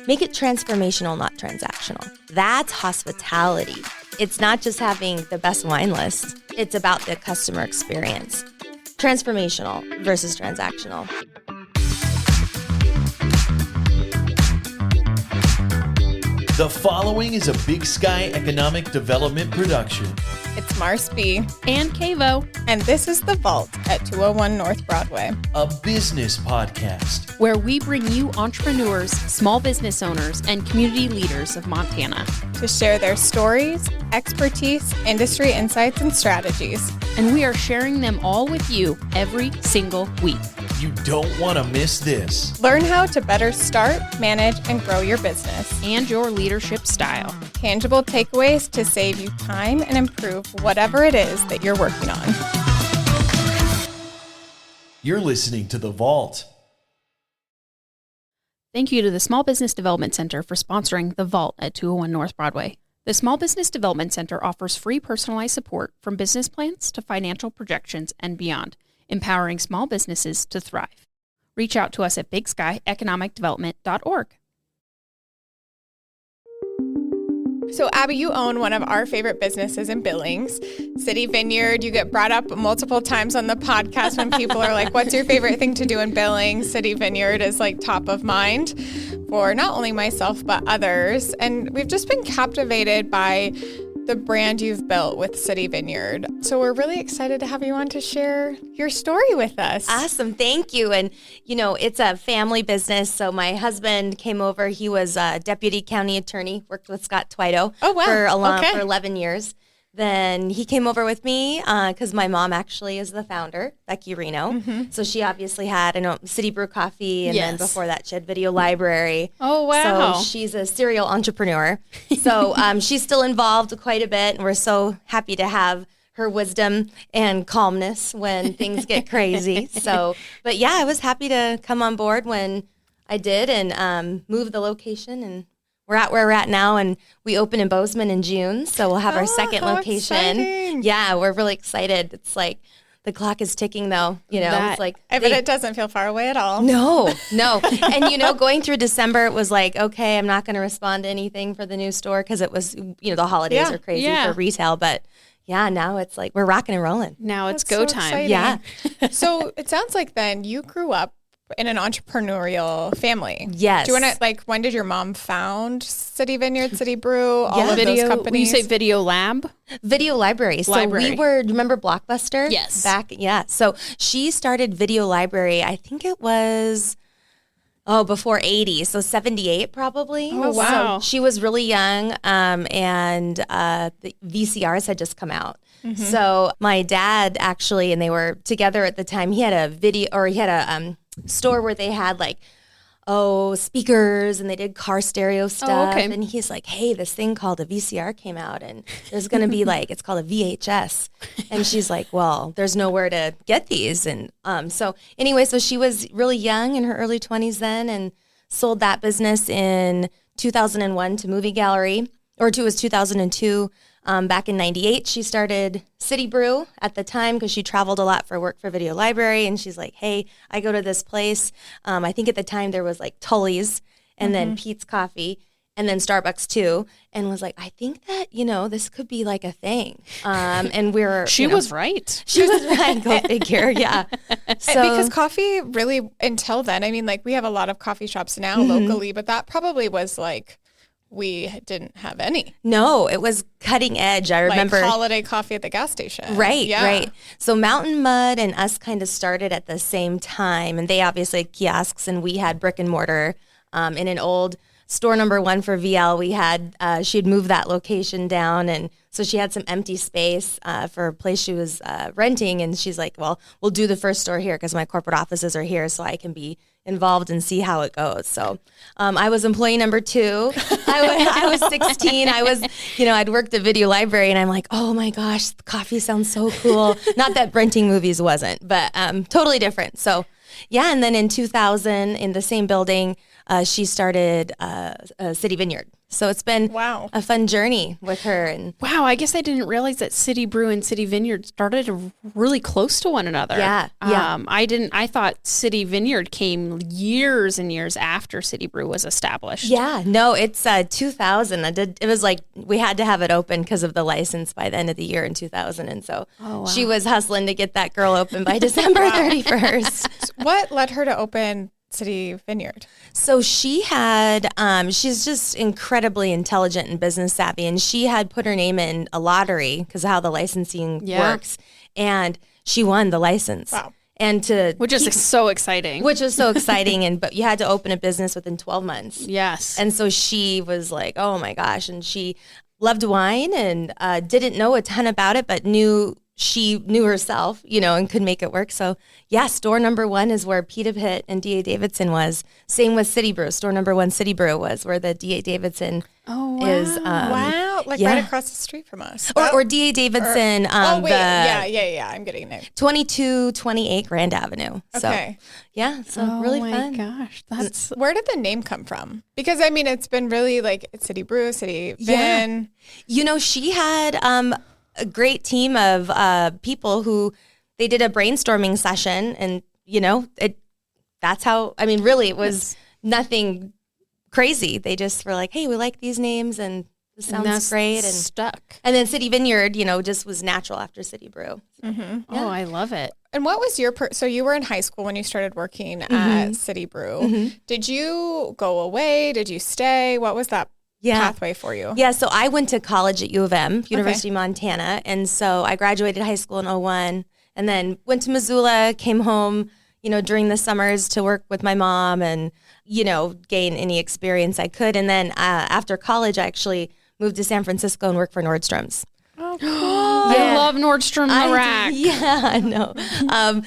Make it transformational, not transactional. That's hospitality. It's not just having the best wine list. It's about the customer experience. Transformational versus transactional. The following is a Big Sky Economic Development production. It's Mars B. And Kavo. And this is The Vault at 201 North Broadway. A business podcast. Where we bring you entrepreneurs, small business owners, and community leaders of Montana. To share their stories, expertise, industry insights, and strategies. And we are sharing them all with you every single week. You don't want to miss this. Learn how to better start, manage, and grow your business. And your leadership style. Tangible takeaways to save you time and improve whatever it is that you're working on. You're listening to The Vault. Thank you to the Small Business Development Center for sponsoring The Vault at 201 North Broadway. The Small Business Development Center offers free personalized support from business plans to financial projections and beyond, empowering small businesses to thrive. Reach out to us at bigsky.economicdevelopment.org. So, Abby, you own one of our favorite businesses in Billings, City Vineyard. You get brought up multiple times on the podcast when people are like, what's your favorite thing to do in Billings? City Vineyard is like top of mind for not only myself, but others. And we've just been captivated by the brand you've built with City Vineyard. So we're really excited to have you on to share your story with us. Awesome. Thank you. And, it's a family business. So my husband came over. He was a deputy county attorney, worked with Scott Twido for 11 years. Then he came over with me because my mom actually is the founder, Abby Reno. Mm-hmm. So she obviously had City Brew Coffee, and then before that she had Video Library. Oh, wow. So she's a serial entrepreneur. So she's still involved quite a bit, and we're so happy to have her wisdom and calmness when things get crazy. So, but yeah, I was happy to come on board when I did and move the location, and we're at where we're at now, and we open in Bozeman in June, so we'll have our second location. Exciting. Yeah, we're really excited. It's like the clock is ticking, though. It's like I bet it doesn't feel far away at all. No. And going through December, it was like, okay, I'm not going to respond to anything for the new store because it was, the holidays are crazy for retail, but. Yeah, now it's like we're rocking and rolling. Now it's go time. Exciting. Yeah. So it sounds like then you grew up in an entrepreneurial family. Yes. Do you want to, when did your mom found City Vineyard, City Brew, all of those companies? When you say Video Lab? Video Library. So we were, remember Blockbuster? Yes. So she started Video Library, I think it was, before 80, so 78 probably. Oh, wow. So she was really young, and the VCRs had just come out. Mm-hmm. So my dad actually, and they were together at the time, he had a store where they had speakers, and they did car stereo stuff. Oh, okay. And he's like, hey, this thing called a VCR came out, and there's going to be it's called a VHS. And she's like, well, there's nowhere to get these. And so she was really young in her early 20s then, and sold that business in 2001 to Movie Gallery, or it was 2002. Back in 98, she started City Brew at the time because she traveled a lot for work for Video Library. And she's like, hey, I go to this place. I think at the time there was Tully's and then Pete's Coffee and then Starbucks too. And was like, I think that, this could be a thing. And we were... She was right. She was right. Go figure. Yeah. So, because coffee really, until then, we have a lot of coffee shops now locally, but that probably was we didn't have any. No, it was cutting edge. I remember holiday coffee at the gas station. Right, right. So Mountain Mud and us kind of started at the same time, and they obviously had kiosks, and we had brick and mortar. In an old store number 1 for VL, we had she had moved that location down, and so she had some empty space for a place she was renting, and she's like, well, we'll do the first store here because my corporate offices are here, so I can be involved and see how it goes. So I was employee number 2. I was 16. I'd worked at Video Library, and I'm like, oh my gosh, coffee sounds so cool. Not that renting movies wasn't, but totally different. So yeah, and then in 2000, in the same building, she started City Vineyard. So it's been Wow. a fun journey with her. And Wow, I guess I didn't realize that City Brew and City Vineyard started really close to one another. Yeah. I thought City Vineyard came years and years after City Brew was established. yeah, no, it's 2000. It was like we had to have it open because of the license by the end of the year in 2000. And so she was hustling to get that girl open by December 31st. What led her to open City Vineyard? So she had, she's just incredibly intelligent and business savvy, and she had put her name in a lottery because of how the licensing works, and she won the license. Wow. And Which is so exciting. which was so exciting, but you had to open a business within 12 months. Yes. And so she was like, oh my gosh, and she loved wine and didn't know a ton about it, but she knew herself, and could make it work. So yeah, store number 1 is where Pita Pit and D.A. Davidson was. Same with City Brew. Store number 1, City Brew, was where the D.A. Davidson is. Wow. Like right across the street from us. Or D.A. Davidson. Yeah. I'm getting it. 2228 Grand Avenue. So Okay. yeah, so really fun. Oh my gosh. That's Where did the name come from? Because I mean, it's been really like City Brew, City Vin. She had a great team of people who they did a brainstorming session, and that's how. I mean, really, it was nothing crazy. They just were like, "Hey, we like these names, and this sounds great," and stuck. And then City Vineyard, just was natural after City Brew. Mm-hmm. Yeah. Oh, I love it. And what was your so you were in high school when you started working at City Brew. Did you go away? Did you stay? What was that pathway for you? Yeah, so I went to college at U of M, University of Montana, and so I graduated high school in 2001, and then went to Missoula, came home, during the summers to work with my mom and, gain any experience I could. And then after college, I actually moved to San Francisco and worked for Nordstrom's. Oh, cool. I love Nordstrom Rack. Yeah, I know.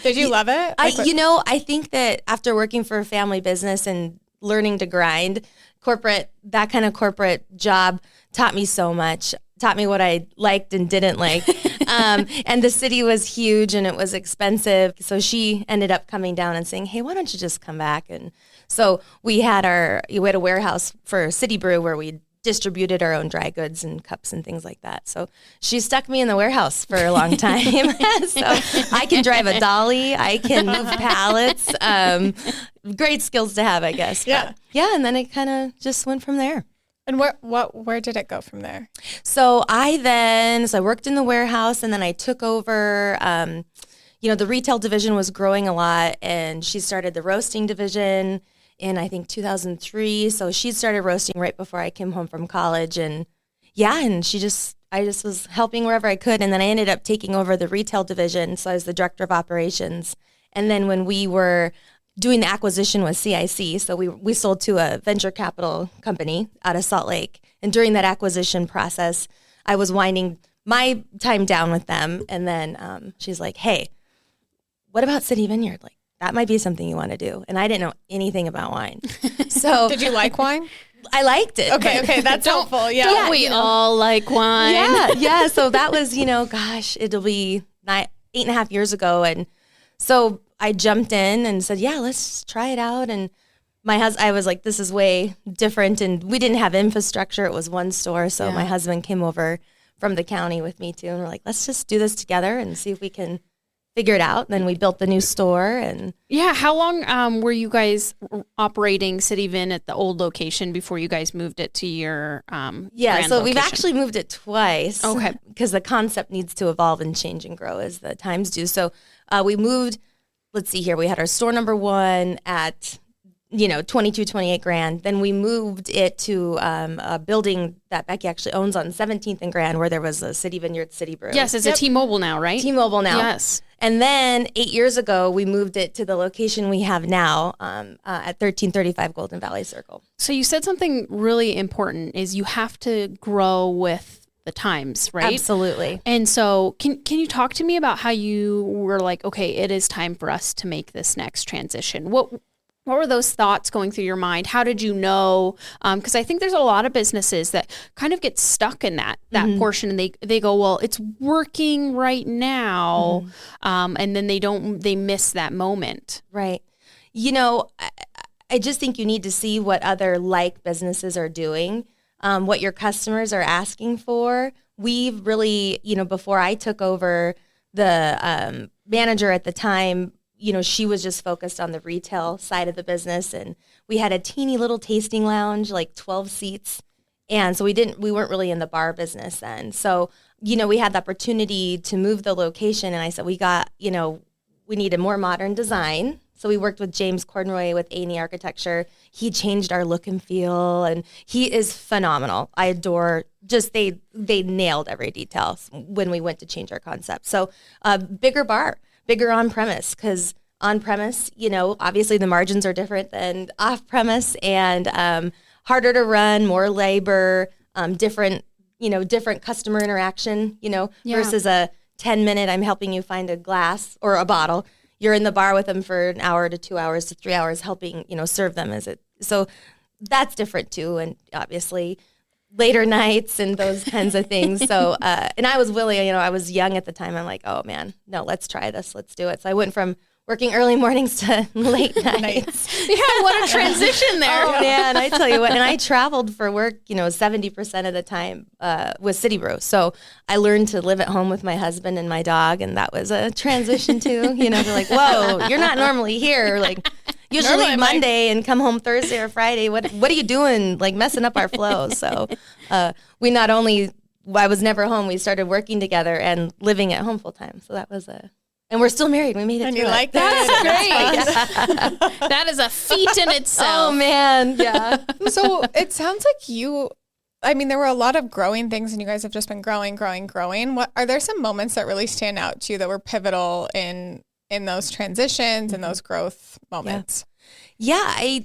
Did you love it? I think that after working for a family business and learning to grind, that kind of corporate job taught me so much, taught me what I liked and didn't like. And the city was huge and it was expensive. So she ended up coming down and saying, hey, why don't you just come back? And so we had a warehouse for City Brew where we distributed our own dry goods and cups and things like that. So she stuck me in the warehouse for a long time. So I can drive a dolly. I can move pallets. Great skills to have, I guess. Yeah. But yeah. And then it kind of just went from there. And where did it go from there? So I worked in the warehouse, and then I took over, the retail division was growing a lot, and she started the roasting division in, I think, 2003. So she started roasting right before I came home from college. And I just was helping wherever I could. And then I ended up taking over the retail division. So I was the director of operations. And then when we were doing the acquisition with CIC, so we sold to a venture capital company out of Salt Lake. And during that acquisition process, I was winding my time down with them. And then she's like, hey, what about City Vineyard? Like, that might be something you want to do. And I didn't know anything about wine. So did you like wine? I liked it. Okay, that's helpful. Yeah. Don't we all like wine? Yeah. So that was, it'll be 8.5 years ago. And so I jumped in and said, yeah, let's try it out. And I was like, this is way different. And we didn't have infrastructure. It was one store. So my husband came over from the county with me too. And we're like, let's just do this together and see if we can figure it out. And then we built the new store. And yeah, how long were you guys operating City Vin at the old location before you guys moved it to your grand so we've location? actually moved it twice. Okay. Because the concept needs to evolve and change and grow as the times do. So we moved, let's see here, we had our store number 1 at 2228 Grand. Then we moved it to a building that Becky actually owns on 17th and Grand, where there was a City Vineyard City Brew. Yes, it's a T-Mobile now, right? T-Mobile now. Yes. And then 8 years ago, we moved it to the location we have now at 1335 Golden Valley Circle. So you said something really important is you have to grow with the times, right? Absolutely. And so can you talk to me about how you were like, okay, it is time for us to make this next transition? What were those thoughts going through your mind? How did you know? Because I think there's a lot of businesses that kind of get stuck in that portion, and they go, well, it's working right now, and then they miss that moment. Right. I just think you need to see what other like businesses are doing. what your customers are asking for. We've really, before I took over, the manager at the time, she was just focused on the retail side of the business. And we had a teeny little tasting lounge, like 12 seats. And so we weren't really in the bar business then. So, we had the opportunity to move the location. And I said, we need a more modern design. So we worked with James Cornroy with A&E Architecture. He changed our look and feel, and he is phenomenal. I adore they nailed every detail when we went to change our concept. So bigger bar, bigger on-premise, because on-premise, obviously the margins are different than off-premise, and harder to run, more labor, different customer interaction, versus a 10-minute, I'm helping you find a glass or a bottle. You're in the bar with them for an hour to 2 hours to 3 hours helping, serve them. So that's different too. And obviously later nights and those kinds of things. So, and I was willing, I was young at the time. I'm like, oh man, no, let's try this. Let's do it. So I went from working early mornings to late nights. Yeah, what a transition there. Oh man, I tell you what. And I traveled for work, 70% of the time with City Brew. So I learned to live at home with my husband and my dog, and that was a transition too. They're like, whoa, you're not normally here. Like usually Normally, Monday and come home Thursday or Friday. What are you doing? Like messing up our flow. So we not only, I was never home, we started working together and living at home full time. So that was and we're still married. We made it. And through you it. like that? Great. That is a feat in itself. Oh man, yeah. So it sounds like there were a lot of growing things, and you guys have just been growing. What are there some moments that really stand out to you that were pivotal in those transitions and those growth moments? Yeah,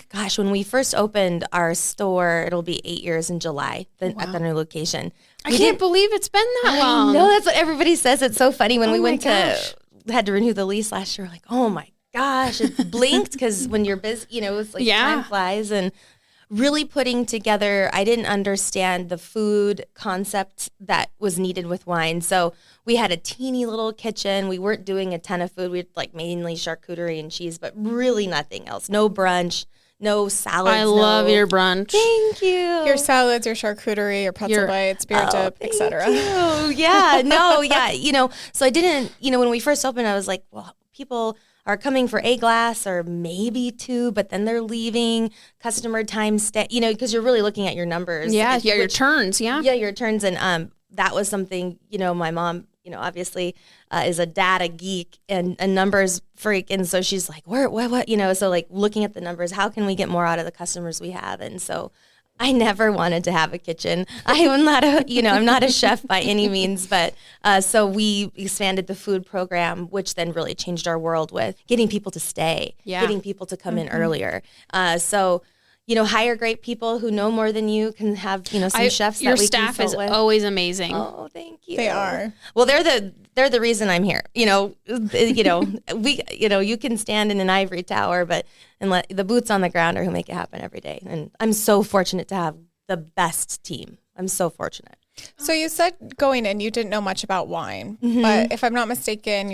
gosh, when we first opened our store, it'll be 8 years in July at the new location. I can't believe it's been that long. No, that's what everybody says. It's so funny when we gosh. had to renew the lease last year. We're like, oh my gosh, it's blinked because when you're busy, it's like time flies. And really putting together, I didn't understand the food concept that was needed with wine. So we had a teeny little kitchen. We weren't doing a ton of food. We had mainly charcuterie and cheese, but really nothing else. No brunch, no salads. I love your brunch. Thank you. Your salads, your charcuterie, your pretzel bites, beer dip, etc. Yeah, no, yeah. So I didn't, when we first opened, I was like, well, people are coming for a glass or maybe two, but then they're leaving. Customer time stay, because you're really looking at your numbers. Yeah, your turns, yeah. Yeah, your turns. And that was something, my mom, obviously is a data geek and a numbers freak. And so she's like, what, so like looking at the numbers, how can we get more out of the customers we have? And so I never wanted to have a kitchen. I'm not I'm not a chef by any means, but so we expanded the food program, which then really changed our world with getting people to stay, getting people to come in earlier. So, hire great people who know more than you, can have, some chefs that we consult with. Your staff is always amazing. Oh, thank you. They are. Well, they're the reason I'm here. You can stand in an ivory tower, but the boots on the ground are who make it happen every day. And I'm so fortunate to have the best team. I'm so fortunate. So you said going in, you didn't know much about wine, but if I'm not mistaken,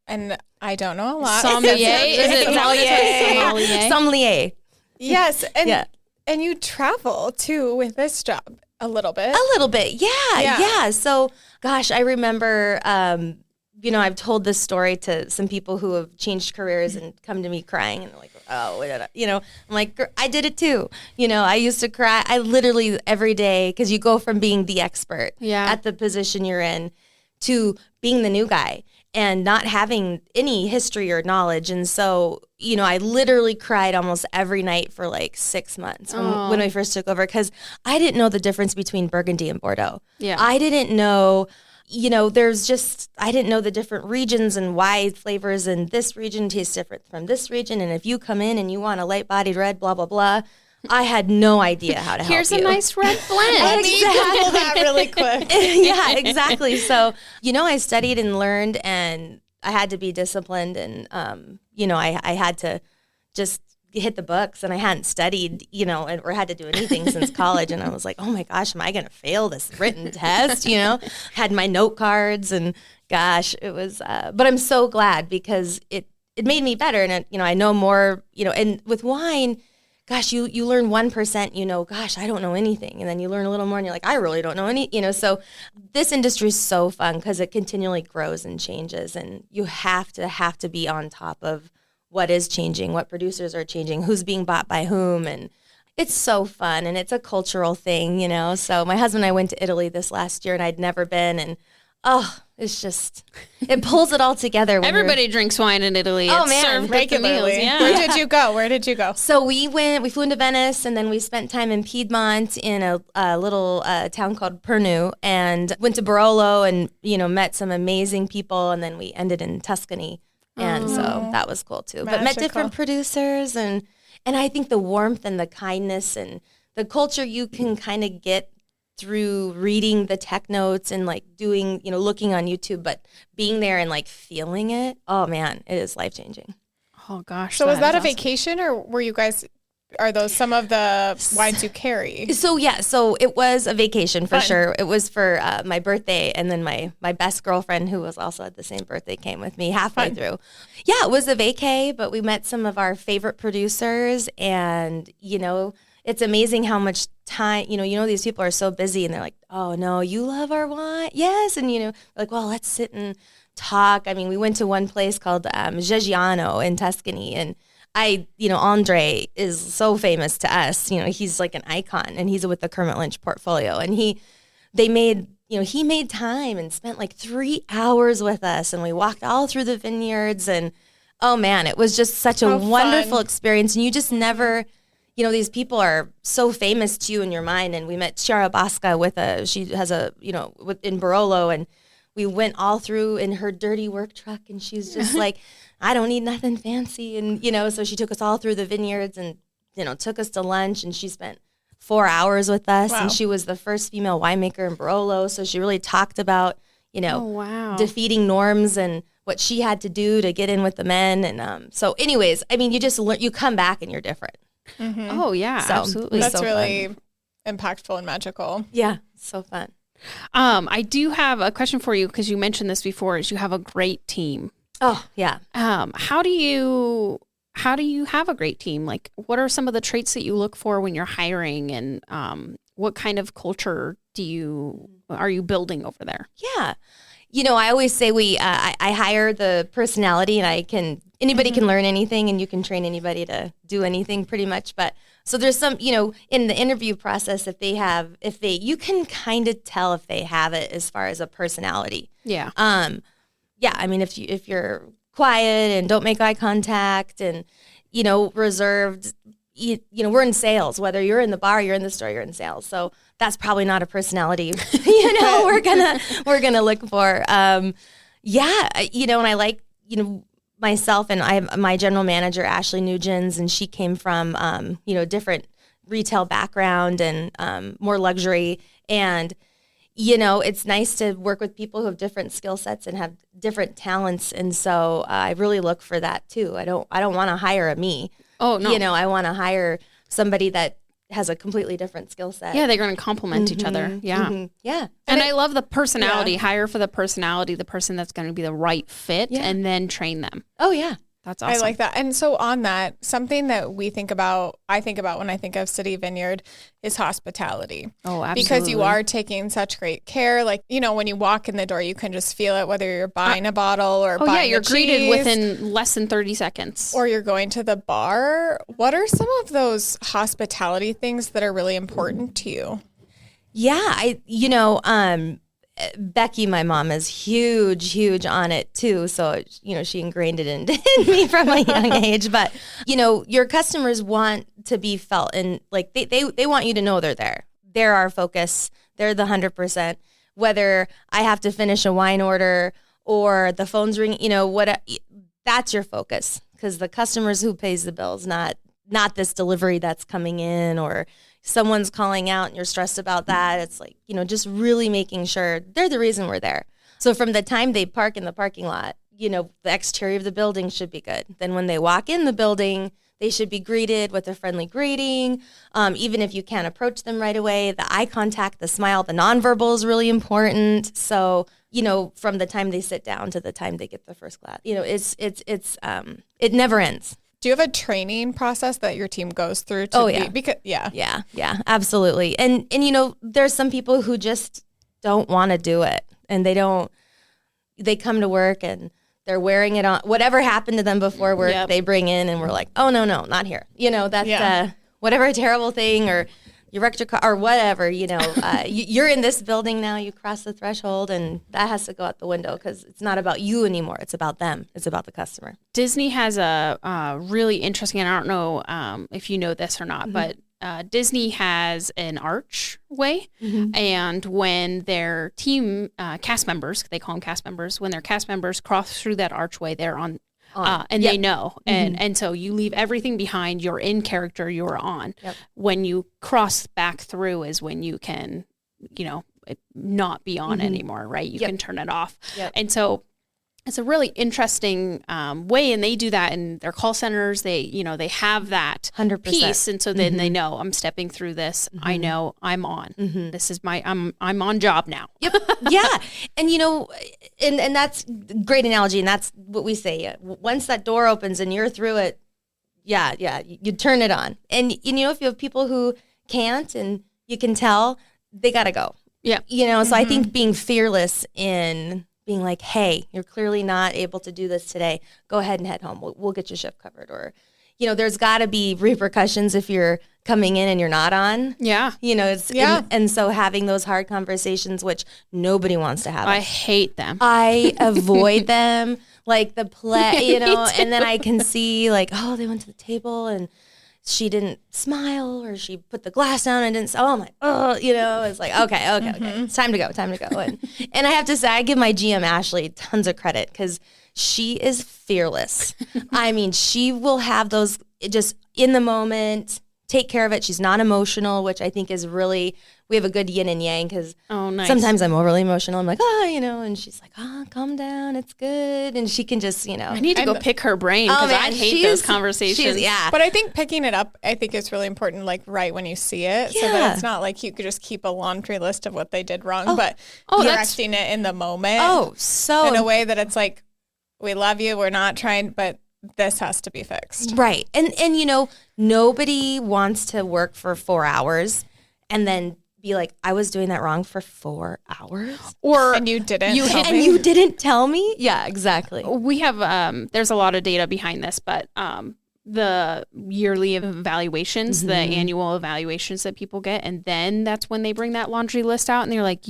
and I don't know a lot. Sommelier? Is it sommelier? Sommelier. Yes. And you travel too with this job a little bit. A little bit. Yeah. So, gosh, I remember, I've told this story to some people who have changed careers and come to me crying and they're like, I'm like, I did it too. I used to cry. I literally every day, because you go from being the expert at the position you're in to being the new guy and not having any history or knowledge. And so, I literally cried almost every night for like 6 months when we first took over, because I didn't know the difference between Burgundy and Bordeaux. Yeah. I didn't know, I didn't know the different regions and why flavors in this region taste different from this region. And if you come in and you want a light-bodied red, blah, blah, blah, I had no idea how to help you. Here's a nice red blend. I need to pull that really quick. Yeah, exactly. So, I studied and learned, and I had to be disciplined, and, I had to just hit the books, and I hadn't studied, or had to do anything since college. And I was like, oh my gosh, am I going to fail this written test? Had my note cards, and gosh, it was, but I'm so glad because it made me better. And, I know more, and with wine, gosh, you learn 1%, gosh, I don't know anything. And then you learn a little more and you're like, I really don't know so this industry is so fun because it continually grows and changes, and you have to be on top of what is changing, what producers are changing, who's being bought by whom. And it's so fun, and it's a cultural thing, So my husband and I went to Italy this last year, and I'd never been, and it's just, it pulls it all together. Everybody drinks wine in Italy. Oh, It's man, served with the regularly. meals. Yeah. Where did you go? So we flew into Venice, and then we spent time in Piedmont in a little town called Pernu, and went to Barolo and, met some amazing people. And then we ended in Tuscany. And so that was cool too. But met different producers, and I think the warmth and the kindness and the culture you can kind of get through reading the tech notes and like doing, looking on YouTube, but being there and like feeling it, oh man, it is life-changing. Oh gosh. So was that a awesome. vacation, or were you guys, are those some of the wines you carry? So it was a vacation for sure. It was for my birthday, and then my best girlfriend, who was also at the same birthday, came with me halfway through. Yeah, it was a vacay, but we met some of our favorite producers, and it's amazing how much time, these people are so busy, and they're like, oh no, you love our wine? Yes. And, like, well, let's sit and talk. I mean, we went to one place called Geggiano in Tuscany, and Andre is so famous to us. He's like an icon, and he's with the Kermit Lynch portfolio, and he made time and spent like 3 hours with us, and we walked all through the vineyards, and oh man, it was just such a wonderful experience. And you just never, these people are so famous to you in your mind. And we met Chiara Bosca she has in Barolo, and we went all through in her dirty work truck, and she's just like, I don't need nothing fancy. And, so she took us all through the vineyards and, took us to lunch, and she spent 4 hours with us. Wow. And she was the first female winemaker in Barolo. So she really talked about, defeating norms and what she had to do to get in with the men. And so anyways, I mean, you just learn, you come back and you're different. Mm-hmm. Oh yeah, so, absolutely. That's so really fun. Impactful and magical. Yeah, so fun. I do have a question for you, because you mentioned this before, is you have a great team. Oh yeah. How do you have a great team? Like, what are some of the traits that you look for when you're hiring, and what kind of culture are you building over there? Yeah. I always say I hire the personality, and anybody can learn anything, and you can train anybody to do anything pretty much. But so there's some, in the interview process, you can kind of tell if they have it as far as a personality. Yeah. Yeah. I mean, if you're quiet and don't make eye contact and, reserved, we're in sales, whether you're in the bar, you're in the store, you're in sales. So that's probably not a personality, we're gonna look for. And I like, myself, and I have my general manager, Ashley Nugents, and she came from, different retail background and more luxury. And, it's nice to work with people who have different skill sets and have different talents. And so I really look for that too. I don't want to hire a me. Oh, no. I want to hire somebody that has a completely different skill set. Yeah, they're going to complement each other. Yeah. Mm-hmm. Yeah. And I love the personality. Yeah. Hire for the personality, the person that's going to be the right fit, and then train them. Oh, yeah. That's awesome. I like that. And so on that, something that I think about when I think of City Vineyard is hospitality. Oh, absolutely. Because you are taking such great care. Like, when you walk in the door, you can just feel it, whether you're buying a bottle or buying you're a greeted cheese, within less than 30 seconds. Or you're going to the bar. What are some of those hospitality things that are really important to you? Yeah, Becky, my mom, is huge on it too. So, she ingrained it in me from a young age. But, your customers want to be felt, and like they want you to know they're there. They're our focus. They're the 100%. Whether I have to finish a wine order or the phone's ringing, that's your focus, because the customer's who pays the bills, not this delivery that's coming in, or someone's calling out and you're stressed about that. It's like, just really making sure they're the reason we're there. So from the time they park in the parking lot, the exterior of the building should be good. Then when they walk in the building, they should be greeted with a friendly greeting. Even if you can't approach them right away, the eye contact, the smile, the nonverbal is really important. So, from the time they sit down to the time they get the first glass, it never ends. Do you have a training process that your team goes through to Yeah, absolutely. And there's some people who just don't want to do it, and they come to work and they're wearing it on, whatever happened to them before work, they bring in, and we're like, oh, no, not here. That's whatever terrible thing, or you wrecked your car or whatever, you're in this building now, you cross the threshold, and that has to go out the window because it's not about you anymore. It's about them. It's about the customer. Disney has a really interesting, and I don't know if you know this or not, but Disney has an archway, and when their team cast members, they call them cast members, when their cast members cross through that archway, they're on. And they know. And so you leave everything behind. You're in character. You're on. Yep. When you cross back through is when you can, not be on anymore, right? You can turn it off. Yep. And so it's a really interesting way. And they do that in their call centers. They have that 100%. Piece. And so then they know, I'm stepping through this. I know I'm on. This is I'm on job now. Yep. Yeah. And, and that's a great analogy. And that's what we say. Once that door opens and you're through it, you turn it on. And, if you have people who can't, and you can tell, they got to go. Yeah. So I think being fearless in being like, hey, you're clearly not able to do this today. Go ahead and head home. We'll get your shift covered. Or, there's got to be repercussions if you're coming in and you're not on. Yeah. And so having those hard conversations, which nobody wants to have. I hate them. I avoid them like the play, and then I can see like, oh, they went to the table and she didn't smile, or she put the glass down and didn't. Oh my, it's like, okay. It's time to go. And I have to say, I give my GM Ashley tons of credit because she is fearless. I mean, she will have those just in the moment, take care of it. She's not emotional, which I think is really, we have a good yin and yang because sometimes I'm overly emotional. I'm like, and she's like, calm down. It's good. And she can just, I need to go pick her brain because I hate those conversations. But I think picking it up, I think is really important, like right when you see it, so that it's not like you could just keep a laundry list of what they did wrong, but correcting it in the moment. So in a way that it's like, we love you. We're not trying, but this has to be fixed. Right. And nobody wants to work for 4 hours and then be like, I was doing that wrong for 4 hours. And you didn't you didn't tell me? Yeah, exactly. We have, there's a lot of data behind this, but the yearly evaluations, the annual evaluations that people get, and then that's when they bring that laundry list out and they're like,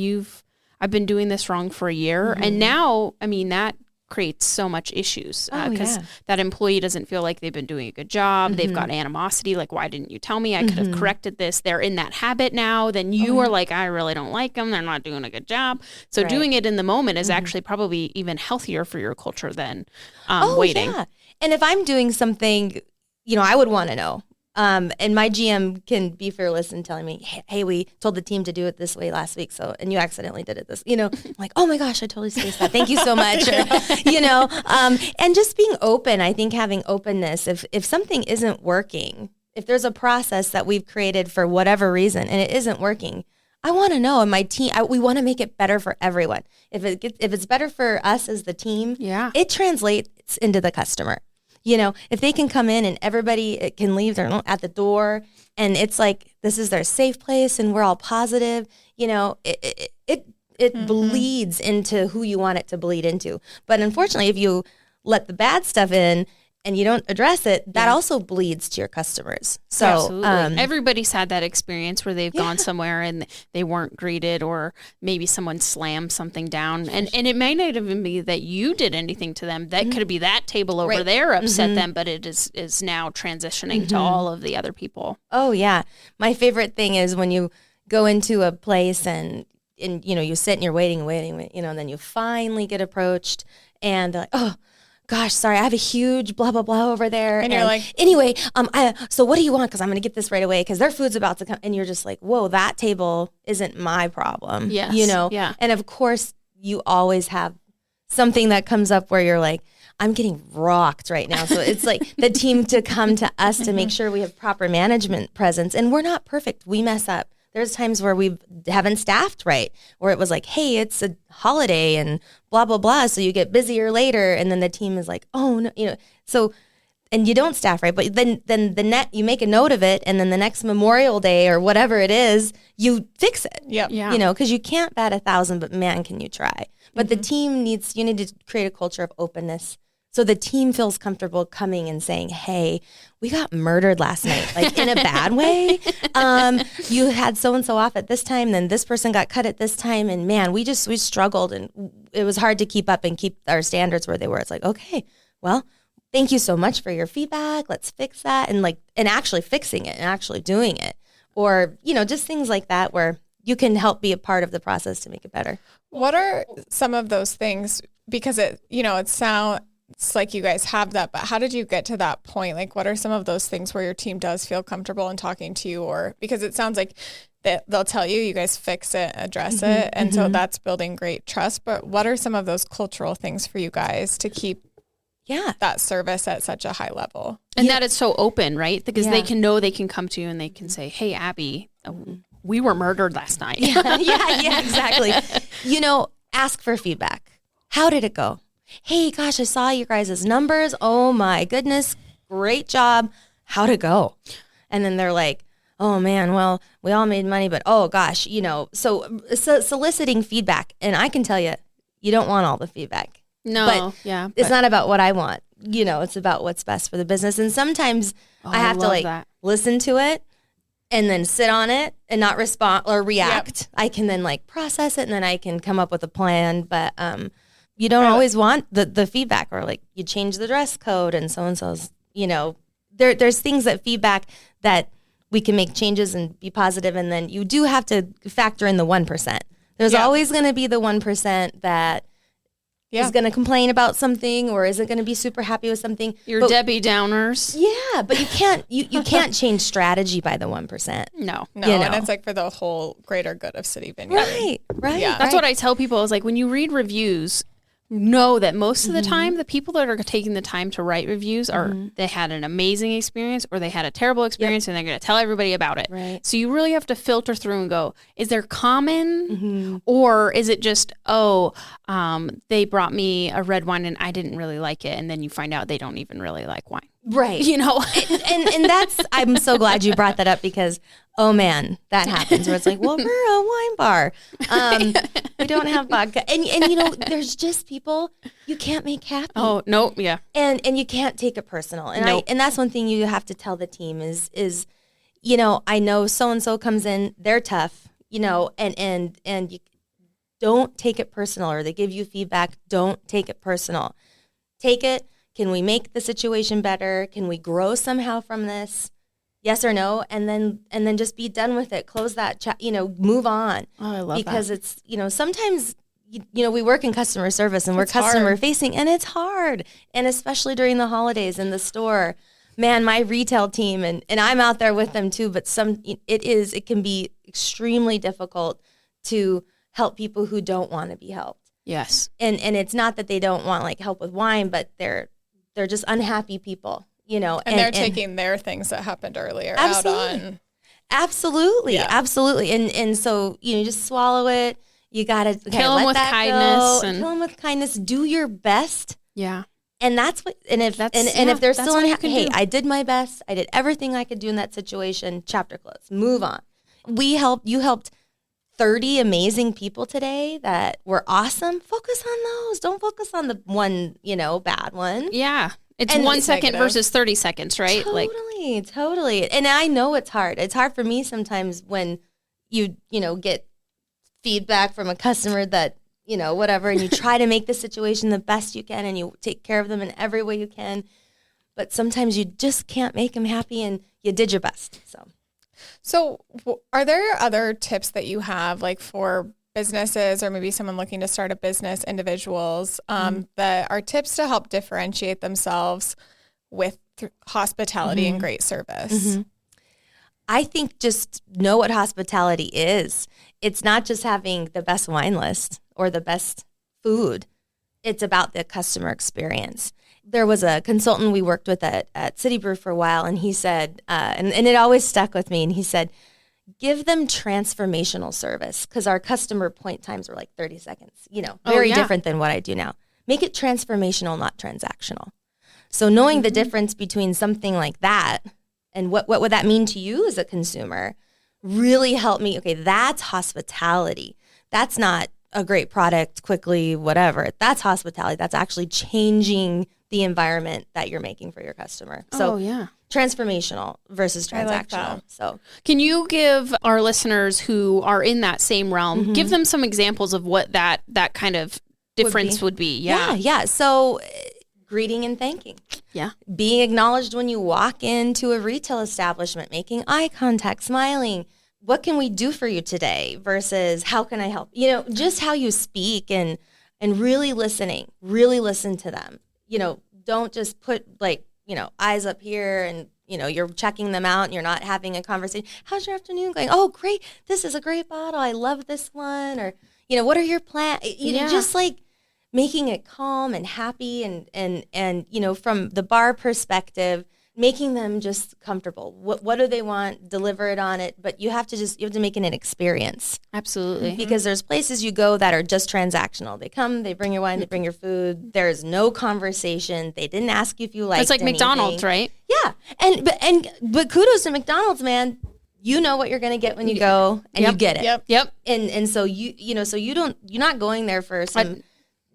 I've been doing this wrong for a year. And now, that creates so much issues because that employee doesn't feel like they've been doing a good job. They've got animosity. Like, why didn't you tell me? I could have corrected this. They're in that habit now. Then you are like, I really don't like them. They're not doing a good job. So doing it in the moment is actually probably even healthier for your culture than waiting. Yeah. And if I'm doing something, I would want to know. And my GM can be fearless in telling me, hey, we told the team to do it this way last week, and you accidentally did it this, I'm like, oh my gosh, I totally spaced that. Thank you so much. And just being open. I think having openness, if something isn't working, if there's a process that we've created for whatever reason and it isn't working, I want to know. And my team, we want to make it better for everyone. If it's better for us as the team, it translates into the customer. If they can come in and everybody can leave at the door and it's like, this is their safe place and we're all positive, it bleeds into who you want it to bleed into. But unfortunately, if you let the bad stuff in and you don't address it, that also bleeds to your customers. So absolutely. Everybody's had that experience where they've gone somewhere and they weren't greeted, or maybe someone slammed something down. And it may not even be that you did anything to them. That could be that table over there upset them, but it is now transitioning to all of the other people. Oh, yeah. My favorite thing is when you go into a place and you sit and you're waiting, and then you finally get approached and they're like, oh, gosh, sorry, I have a huge blah, blah, blah over there. And you're like, anyway, so what do you want? Because I'm going to get this right away because their food's about to come. And you're just like, whoa, that table isn't my problem. Yes. Yeah. And of course, you always have something that comes up where you're like, I'm getting rocked right now. So it's like the team to come to us to make sure we have proper management presence. And we're not perfect. We mess up. There's times where we haven't staffed right, where it was like, hey, it's a holiday and blah, blah, blah. So you get busier later. And then the team is like, oh, no, So and you don't staff right, but then you make a note of it, and then the next Memorial Day or whatever it is, you fix it. Yep. Yeah. You know, because you can't bat 1,000, but man, can you try. But the team you need to create a culture of openness. So the team feels comfortable coming and saying, hey, we got murdered last night, like in a bad way. You had so-and-so off at this time, then this person got cut at this time. And man, we struggled, and it was hard to keep up and keep our standards where they were. It's like, okay, well, thank you so much for your feedback. Let's fix that. And actually fixing it and actually doing it. Or, you know, just things like that where you can help be a part of the process to make it better. What are some of those things? Because it sounds like you guys have that, but how did you get to that point? Like, what are some of those things where your team does feel comfortable in talking to you? Or because it sounds like that they'll tell you guys fix it, address it. And so that's building great trust. But what are some of those cultural things for you guys to keep that service at such a high level? And that it's so open, right? Because they can come to you and they can say, hey, Abby, we were murdered last night. Yeah, exactly. You know, ask for feedback. How did it go? Hey, gosh, I saw you guys' numbers. Oh my goodness. Great job. How'd it go? And then they're like, oh man, well, we all made money, but oh gosh, you know, so soliciting feedback. And I can tell you, you don't want all the feedback. No, but it's not about what I want. You know, it's about what's best for the business. And sometimes I have to listen to it and then sit on it and not respond or react. Yep. I can then process it, and then I can come up with a plan. But you don't always want the feedback, or you change the dress code and so-and-so's, you know, there's things that feedback that we can make changes and be positive. And then you do have to factor in the 1%. There's always going to be the 1% that is going to complain about something, or isn't going to be super happy with something. Your Debbie Downers. Yeah, but you can't change strategy by the 1%. No. You know? And it's for the whole greater good of City Vineyard. Right. Yeah. That's what I tell people is when you read reviews, know that most of the time, the people that are taking the time to write reviews are they had an amazing experience or they had a terrible experience, and they're going to tell everybody about it. Right. So you really have to filter through and go, is there common or is it just, they brought me a red wine and I didn't really like it. And then you find out they don't even really like wine. Right. You know, and that's, I'm so glad you brought that up, because, oh man, that happens where it's well, we're a wine bar. We don't have vodka. And you know, there's just people you can't make happy. Oh, no. Yeah. And you can't take it personal. And and that's one thing you have to tell the team is, you know, I know so-and-so comes in, they're tough, you know, and you don't take it personal, or they give you feedback. Don't take it personal. Take it. Can we make the situation better? Can we grow somehow from this? Yes or no? And then just be done with it. Close that chat, you know, move on. Oh, I love that. Because it's, you know, sometimes, you know, we work in customer service and we're customer facing, and it's hard. And especially during the holidays in the store, man, my retail team, and I'm out there with them too, but it can be extremely difficult to help people who don't want to be helped. Yes. And it's not that they don't want help with wine, but they're just unhappy people, you know. And they're taking their things that happened earlier out on. Absolutely. Yeah. Absolutely. And so, you know, just swallow it. You got to kill them with kindness. Kill them with kindness. Do your best. Yeah. And that's what, and if they're still unhappy, hey, I did my best. I did everything I could do in that situation. Chapter closed. Move on. You helped 30 amazing people today that were awesome. Focus on those. Don't focus on the one, you know, bad one. Yeah. It's 1 second versus 30 seconds, right? Totally. And I know it's hard. It's hard for me sometimes when you know, get feedback from a customer that, you know, whatever, and you try to make the situation the best you can and you take care of them in every way you can. But sometimes you just can't make them happy, and you did your best. So are there other tips that you have for businesses, or maybe someone looking to start a business, individuals, that are tips to help differentiate themselves with hospitality and great service? I think just know what hospitality is. It's not just having the best wine list or the best food. It's about the customer experience. There was a consultant we worked with at City Brew for a while, and he said, and it always stuck with me, and he said, give them transformational service, because our customer point times were 30 seconds, you know, very different than what I do now. Make it transformational, not transactional. So knowing the difference between something like that and what would that mean to you as a consumer really helped me. Okay, that's hospitality. That's not a great product, quickly, whatever. That's hospitality. That's actually changing the environment that you're making for your customer. So transformational versus transactional. So can you give our listeners who are in that same realm, give them some examples of what that kind of difference would be? Yeah. So greeting and thanking. Yeah. Being acknowledged when you walk into a retail establishment, making eye contact, smiling. What can we do for you today versus how can I help? Just how you speak and really listening, really listen to them. Don't just put eyes up here and, you're checking them out and you're not having a conversation. How's your afternoon going? Oh, great. This is a great bottle. I love this one. Or, what are your plans? Just like making it calm and happy and from the bar perspective, making them just comfortable. What do they want? Deliver it on it. But you have to make it an experience. Absolutely. Because there's places you go that are just transactional. They come, they bring your wine, they bring your food. There's no conversation. They didn't ask you if you liked anything. It's like McDonald's, right? Yeah. But kudos to McDonald's, man. You know what you're going to get when you go and you get it. Yep. And so you're not going there for some,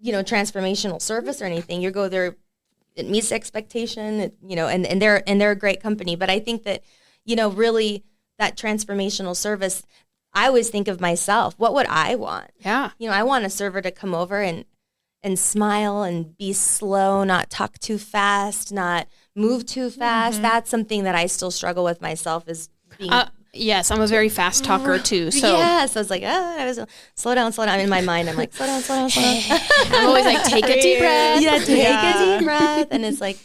transformational service or anything. You go there, it meets expectation, and they're a great company. But I think that, really that transformational service, I always think of myself. What would I want? Yeah. I want a server to come over and smile and be slow, not talk too fast, not move too fast. That's something that I still struggle with myself is being... Yes, I'm a very fast talker too. So yes, I was like, slow down. In my mind, I'm like, slow down. I'm always like, take a deep breath. Yeah, take a deep breath. And it's like,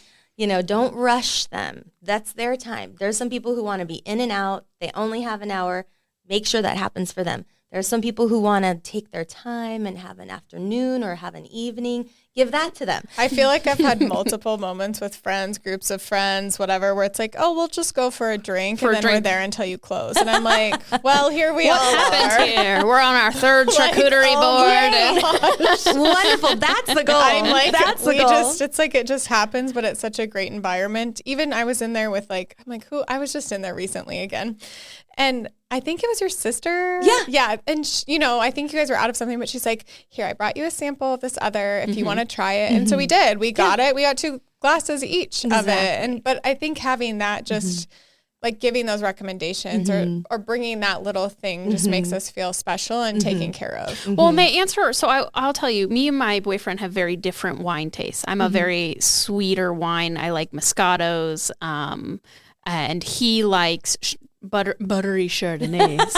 don't rush them. That's their time. There's some people who want to be in and out. They only have an hour. Make sure that happens for them. There are some people who want to take their time and have an afternoon or have an evening. Give that to them. I feel like I've had multiple moments with friends, groups of friends, whatever, where it's like, oh, we'll just go for a drink and then we're there until you close. And I'm like, well, here we all are. What happened here? We're on our third charcuterie board. Wonderful. That's the goal. I'm like, that's the goal. It's like it just happens, but it's such a great environment. Even I was in there with I was just in there recently again. And I think it was your sister. Yeah. And, I think you guys were out of something, but she's like, here, I brought you a sample of this other if you want to try it. And so we did. We got it. We got 2 glasses each of it. But I think having that just like giving those recommendations or bringing that little thing just makes us feel special and taken care of. Well, and they answer. So I'll tell you, me and my boyfriend have very different wine tastes. I'm a very sweeter wine. I like Moscatos. And he likes buttery Chardonnays.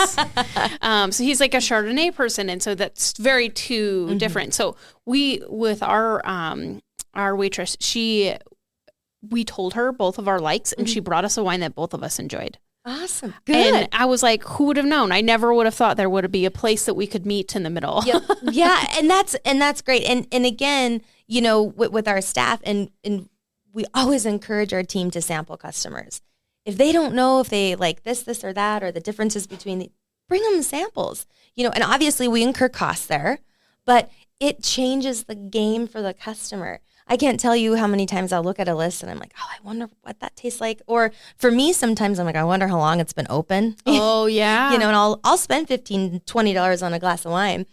So he's like a Chardonnay person. And so that's very different. So with our waitress, we told her both of our likes and she brought us a wine that both of us enjoyed. Awesome. Good. And I was like, who would have known? I never would have thought there would be a place that we could meet in the middle. Yep. Yeah. And that's great. And again, with our staff and we always encourage our team to sample customers. If they don't know if they like this or that, or the differences between bring them samples, and obviously we incur costs there, but it changes the game for the customer. I can't tell you how many times I'll look at a list and I'm like, oh, I wonder what that tastes like. Or for me, sometimes I'm like, I wonder how long it's been open. Oh yeah. And I'll spend $15, $20 on a glass of wine.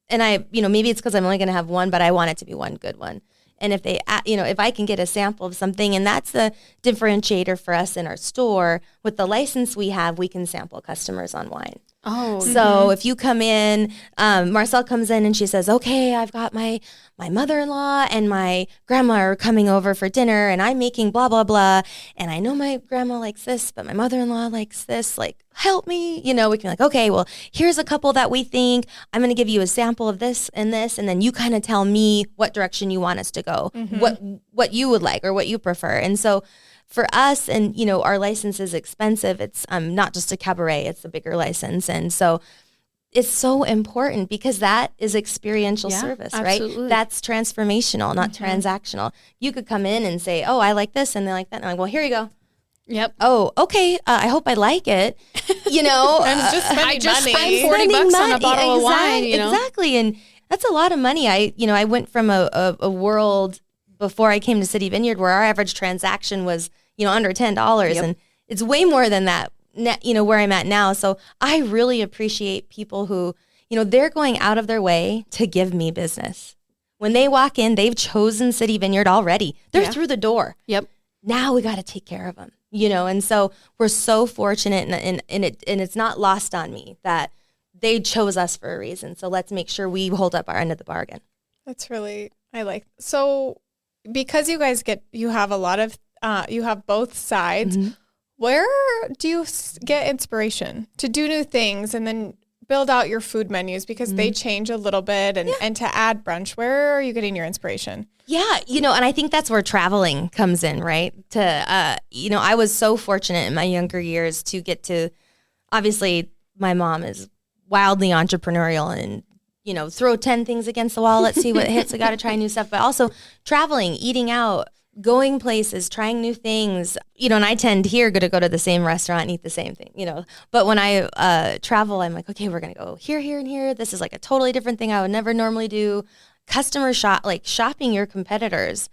And maybe it's because I'm only going to have one, but I want it to be one good one. And if if I can get a sample of something, and that's the differentiator for us in our store, with the license we have, we can sample customers on wine. Oh, so if you come in, Marcel comes in and she says, okay, I've got my mother-in-law and my grandma are coming over for dinner and I'm making blah, blah, blah. And I know my grandma likes this, but my mother-in-law likes this, like, help me. We can be like, okay, well, here's a couple that we think. I'm going to give you a sample of this, and then you kind of tell me what direction you want us to go, what you would like or what you prefer. And so for us, and our license is expensive. It's not just a cabaret; it's a bigger license, and so it's so important because that is experiential service, absolutely. Right? That's transformational, not transactional. You could come in and say, "Oh, I like this," and they like that. And I'm like, "Well, here you go." Yep. Oh, okay. I hope I like it. And just I just money. spent $40 on a bottle of wine. Exactly, and that's a lot of money. I went from a world before I came to City Vineyard, where our average transaction was, under $10. And it's way more than that, where I'm at now. So I really appreciate people who, they're going out of their way to give me business. When they walk in, they've chosen City Vineyard already. They're through the door. Yep. Now we got to take care of them, and so we're so fortunate, and it's not lost on me that they chose us for a reason. So let's make sure we hold up our end of the bargain. That's really, I like. So because you guys you have a lot of, you have both sides, where do you get inspiration to do new things and then build out your food menus, because they change a little bit, and to add brunch? Where are you getting your inspiration? Yeah, and I think that's where traveling comes in, right? I was so fortunate in my younger years to get to, obviously, my mom is wildly entrepreneurial and, throw 10 things against the wall. Let's see what hits. I got to try new stuff. But also traveling, eating out, going places, trying new things, and I tend here to go to the same restaurant and eat the same thing, But when I travel, I'm like, okay, we're going to go here, here, and here. This is like a totally different thing I would never normally do. Shopping your competitors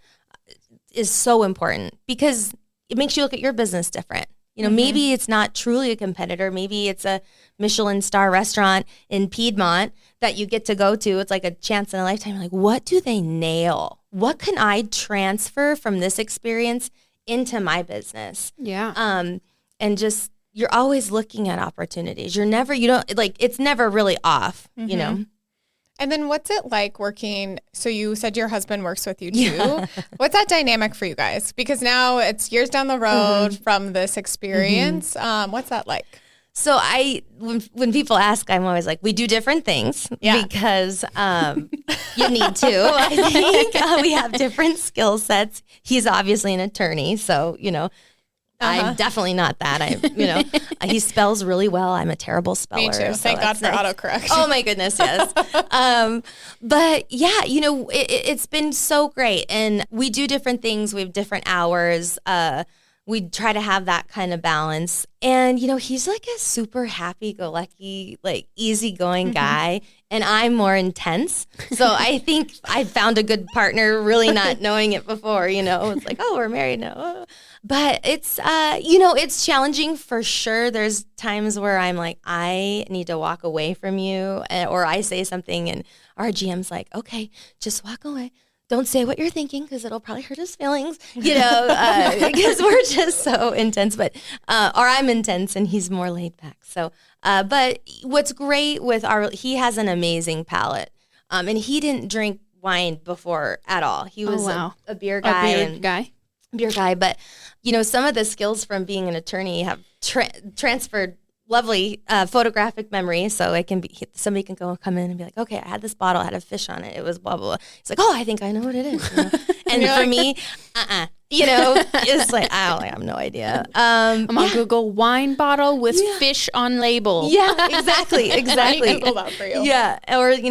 is so important, because it makes you look at your business different. Maybe it's not truly a competitor. Maybe it's a Michelin star restaurant in Piedmont that you get to go to. It's like a chance in a lifetime. You're like, what do they nail? What can I transfer from this experience into my business? Yeah. And just, you're always looking at opportunities. It's never really off, And then what's it like working? So you said your husband works with you too. What's that dynamic for you guys? Because now it's years down the road from this experience. What's that like? So when people ask, I'm always like, we do different things because you need to. I think we have different skill sets. He's obviously an attorney, so, I'm definitely not that. He spells really well. I'm a terrible speller. Me too. So Thank God for autocorrect. Oh my goodness, yes. But yeah, it's been so great, and we do different things. We have different hours. We try to have that kind of balance. And, he's like a super happy-go-lucky, easygoing guy, and I'm more intense. So I think I found a good partner, really not knowing it before, It's like, oh, we're married now. But it's, it's challenging for sure. There's times where I'm like, I need to walk away from you, or I say something, and our GM's like, okay, just walk away. Don't say what you're thinking, because it'll probably hurt his feelings, because we're just so intense. But or I'm intense and he's more laid back. So, but what's great with he has an amazing palate, and he didn't drink wine before at all. He was a beer guy. Beer guy. But some of the skills from being an attorney have transferred. Lovely photographic memory, so it can be somebody can come in and be like, okay, I had this bottle, it had a fish on it, it was blah blah blah. It's like, oh, I think I know what it is. And for me, it's like I have no idea. I'm on Google, wine bottle with fish on label. Yeah, exactly. Google that for you. Yeah, or and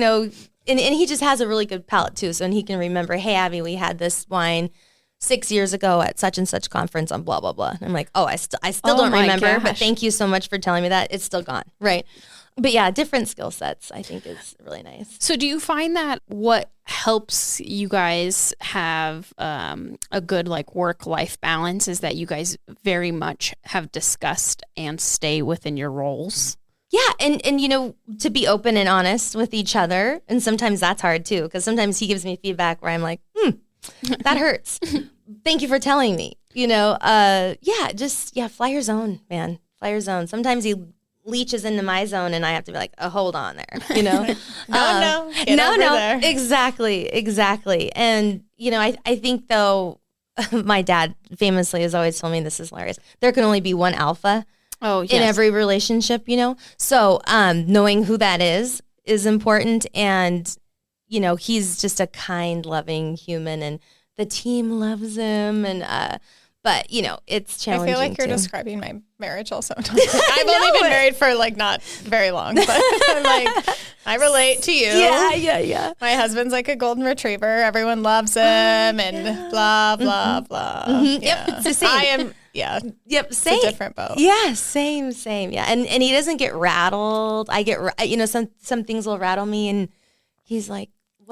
he just has a really good palate too, so and he can remember, hey Abby, we had this wine 6 years ago at such and such conference on blah, blah, blah. And I'm like, oh, I still don't remember, but thank you so much for telling me that. It's still gone. Right. But yeah, different skill sets, I think, is really nice. So do you find that what helps you guys have a good work-life balance is that you guys very much have discussed and stay within your roles? Yeah. And to be open and honest with each other. And sometimes that's hard too, because sometimes he gives me feedback where I'm like, that hurts. Thank you for telling me. Fly your zone, man. Fly your zone. Sometimes he leaches into my zone and I have to be like, oh, hold on there. No. There. Exactly. And, I think though, my dad famously has always told me, this is hilarious, there can only be one alpha in every relationship, So knowing who that is important. And he's just a kind, loving human, and the team loves him. And but it's challenging. I feel like you're describing my marriage also. I've only been married for not very long, but I relate to you. Yeah. My husband's like a golden retriever. Everyone loves him, and blah blah blah. Mm-hmm. Yeah. Yep, it's the same. I am. Yeah. Yep. Same. It's a different boat. Yeah. Same. Yeah. And he doesn't get rattled. I get some things will rattle me, and he's like,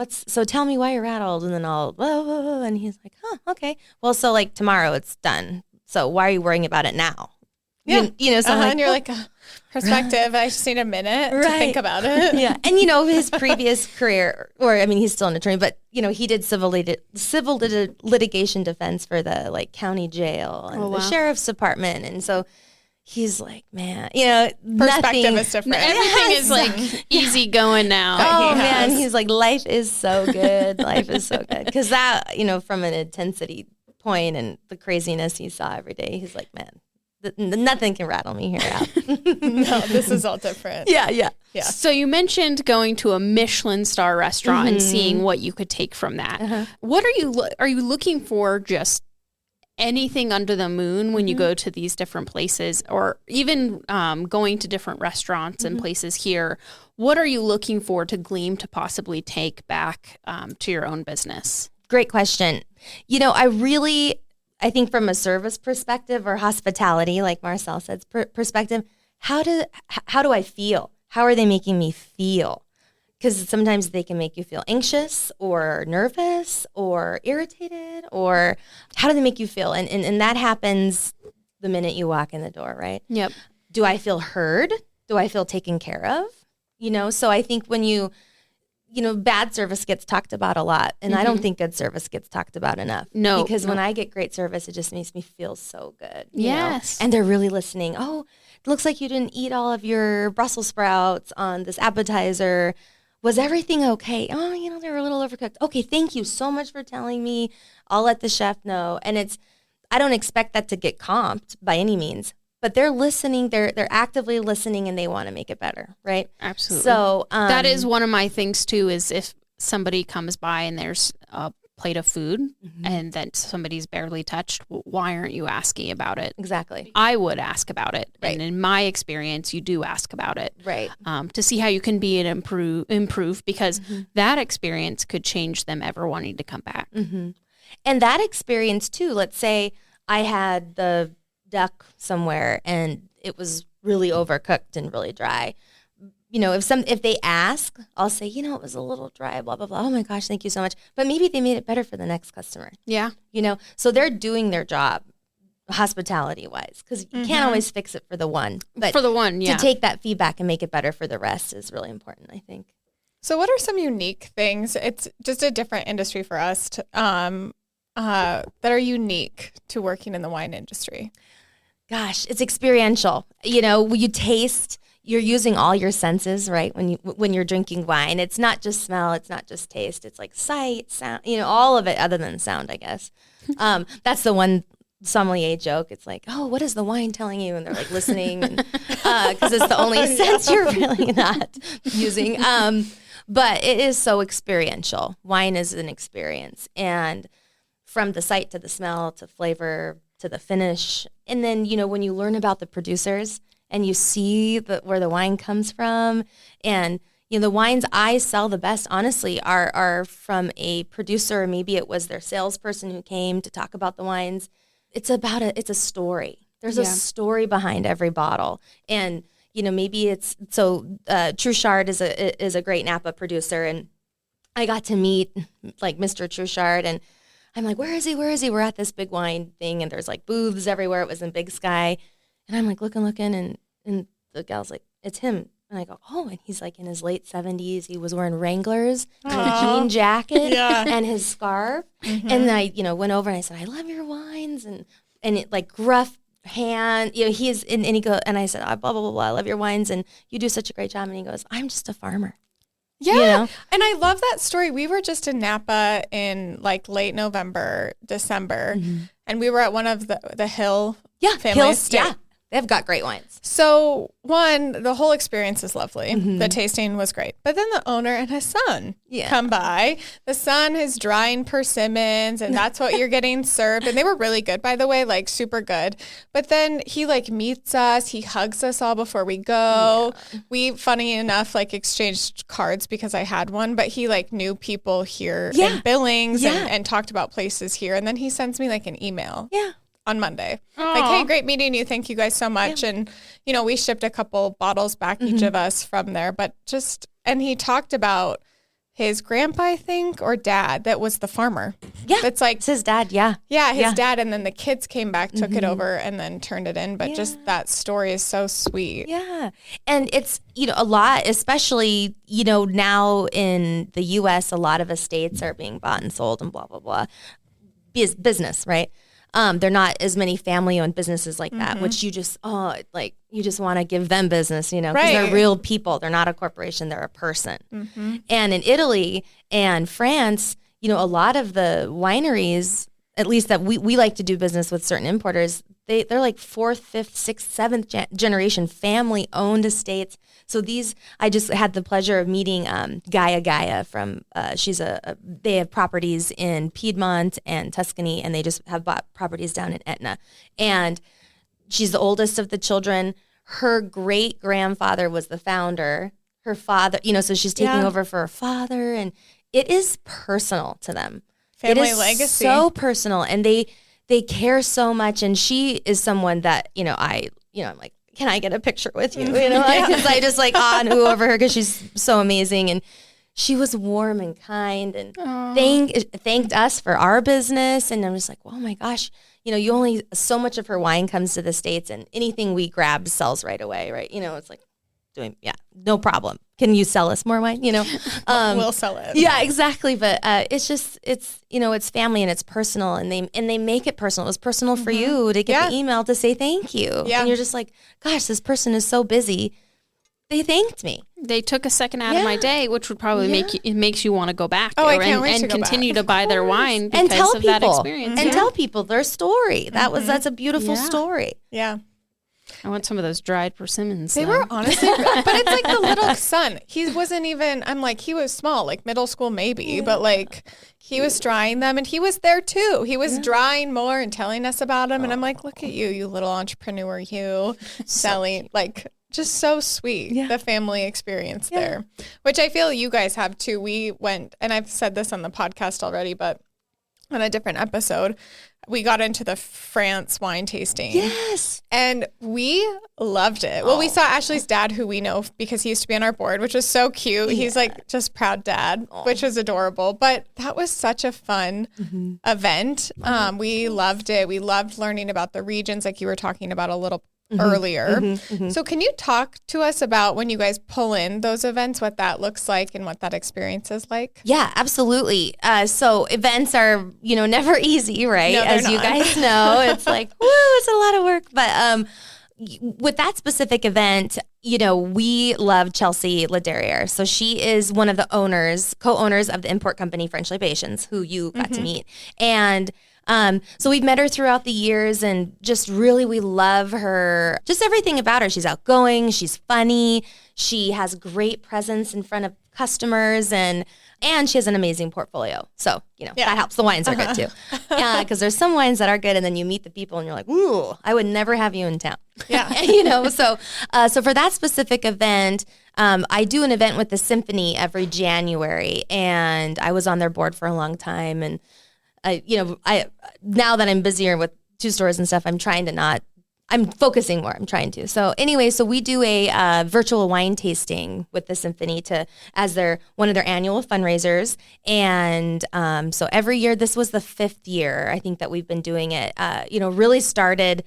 so tell me why you're rattled. And then I'll, whoa. And he's like, huh, okay. Well, so like tomorrow it's done. So why are you worrying about it now? Yeah. You know, so and you're like, perspective. I just need a minute to think about it. Yeah. And, you know, his previous career, or I mean, he's still an attorney, but, you know, he did civil litigation defense for the like county jail and the sheriff's department. And so he's like, man, you know, perspective is different. Everything is like easy going now. Oh, man. He's like, life is so good. Life is so good. Because that, you know, from an intensity point and the craziness he saw every day, he's like, man, nothing can rattle me here out. No, this is all different. Yeah. So you mentioned going to a Michelin star restaurant and seeing what you could take from that. What are you looking for? Just anything under the moon when you go to these different places, or even going to different restaurants and places here? What are you looking for to glean to possibly take back to your own business? Great question. You know, I think from a service perspective or hospitality, like Marcel said, perspective, how do I feel? How are they making me feel? Because sometimes they can make you feel anxious or nervous or irritated, or how do they make you feel? And that happens the minute you walk in the door, right? Yep. Do I feel heard? Do I feel taken care of? You know, so I think when you know, bad service gets talked about a lot, and I don't think good service gets talked about enough. No. Because when I get great service, it just makes me feel so good. Yes. You know? And they're really listening. Oh, it looks like you didn't eat all of your Brussels sprouts on this appetizer. Was everything okay? Oh, you know, they were a little overcooked. Okay, thank you so much for telling me. I'll let the chef know. And I don't expect that to get comped by any means. But they're listening, they're actively listening, and they want to make it better, right? Absolutely. So that is one of my things too, is if somebody comes by and there's a plate of food and that somebody's barely touched, why aren't you asking about it? Exactly. I would ask about it. Right. And in my experience, you do ask about it. Right. To see how you can be an improve, because that experience could change them ever wanting to come back. And that experience too, let's say I had the duck somewhere and it was really overcooked and really dry. You know, if they ask, I'll say, you know, it was a little dry, blah, blah, blah. Oh my gosh, thank you so much. But maybe they made it better for the next customer. Yeah. You know, so they're doing their job hospitality wise, because you can't always fix it for the one. But for the one, yeah. To take that feedback and make it better for the rest is really important, I think. So what are some unique things? It's just a different industry for us that are unique to working in the wine industry. Gosh, it's experiential. You know, when you taste, you're using all your senses, right? When you're drinking wine, it's not just smell, it's not just taste. It's like sight, sound, you know, all of it other than sound, I guess. That's the one sommelier joke. It's like, oh, what is the wine telling you? And they're like listening, because it's the only sense you're really not using. But it is so experiential. Wine is an experience, and from the sight to the smell to flavor to the finish. And then, you know, when you learn about the producers and you see where the wine comes from, and, you know, the wines I sell the best, honestly, are from a producer. Maybe it was their salesperson who came to talk about the wines. It's a story. There's a story behind every bottle. And, you know, maybe Truchard is a great Napa producer. And I got to meet like Mr. Truchard, and I'm like, where is he? We're at this big wine thing, and there's like booths everywhere. It was in Big Sky. And I'm like looking, and the gal's like, it's him. And I go, oh, and he's like in his late 70s. He was wearing Wranglers and a jean jacket and his scarf. And then I, you know, went over and I said, I love your wines. And it like gruff hand, you know, and he goes, and I said, oh, blah, blah, blah, blah, I love your wines. And you do such a great job. And he goes, I'm just a farmer. Yeah. You know? And I love that story. We were just in Napa in like late November, December, and we were at one of the Hill family estate. Yeah. They've got great wines. So one, the whole experience is lovely. The tasting was great. But then the owner and his son come by. The son is drying persimmons, and that's what you're getting served. And they were really good, by the way, like super good. But then he like meets us. He hugs us all before we go. Yeah. We, funny enough, like exchanged cards because I had one. But he like knew people here in Billings and talked about places here. And then he sends me like an email. Yeah. On Monday. Aww. Like, hey, great meeting you. Thank you guys so much. Yeah. And, you know, we shipped a couple bottles back, each of us from there. But and he talked about his grandpa, I think, or dad that was the farmer. Yeah. It's like It's his dad. Yeah. Yeah, his dad, and then the kids came back, took it over, and then turned it in. But just that story is so sweet. Yeah. And it's, a lot, especially, now in the U.S., a lot of estates are being bought and sold and blah, blah, blah. Business, right? They're not as many family-owned businesses like that, which you just want to give them business, because they're real people. They're not a corporation. They're a person. And in Italy and France, a lot of the wineries, at least that we like to do business with certain importers, they're like 4th, 5th, 6th, 7th generation family-owned estates. So I just had the pleasure of meeting Gaia from, they have properties in Piedmont and Tuscany, and they just have bought properties down in Etna. And she's the oldest of the children. Her great-grandfather was the founder. Her father, so she's taking over for her father, and it is personal to them. Family legacy. So personal, and they care so much. And she is someone that, I'm like, can I get a picture with you? Because I just and ooh over her because she's so amazing. And she was warm and kind and thanked us for our business. And I'm just like, oh my gosh, so much of her wine comes to the States, and anything we grab sells right away, right? It's like no problem. Can you sell us more wine? We'll sell it. Yeah, exactly. But it's family and it's personal, and they make it personal. It was personal for you to get the email to say thank you. Yeah. And you're just like, gosh, this person is so busy. They thanked me. They took a second out of my day, which would probably makes you want to go back there and continue to buy their wine because of that experience. And tell people their story. That's a beautiful story. Yeah. I want some of those dried persimmons. They were honestly, but it's like the little son. He wasn't even, I'm like, he was small, like middle school maybe, but like he was drying them, and he was there too. He was drying more and telling us about them. And I'm like, look at you little entrepreneur, selling, like just so sweet, the family experience there, which I feel you guys have too. We went, and I've said this on the podcast already, but on a different episode, we got into the France wine tasting. Yes. And we loved it. Well, we saw Ashley's dad, who we know because he used to be on our board, which was so cute. Yeah. He's like just proud dad, which was adorable. But that was such a fun event. We loved it. We loved learning about the regions like you were talking about a little earlier. So can you talk to us about when you guys pull in those events, what that looks like and what that experience is like? Yeah, absolutely. So events are, never easy, right? No, as you guys know, it's like, woo, it's a lot of work. But with that specific event, we love Chelsea Lederier. So she is one of the co-owners of the import company French Libations, who you got to meet. And so we've met her throughout the years, and just really, we love her, just everything about her. She's outgoing. She's funny. She has great presence in front of customers, and she has an amazing portfolio. So, that helps. The wines are good too. Yeah. Cause there's some wines that are good, and then you meet the people and you're like, ooh, I would never have you in town. Yeah. So for that specific event, I do an event with the Symphony every January, and I was on their board for a long time. And now that I'm busier with 2 stores and stuff, I'm focusing more. I'm trying to. So anyway, we do a virtual wine tasting with the Symphony as one of their annual fundraisers. And so every year, this was the 5th year, I think, that we've been doing it. Really started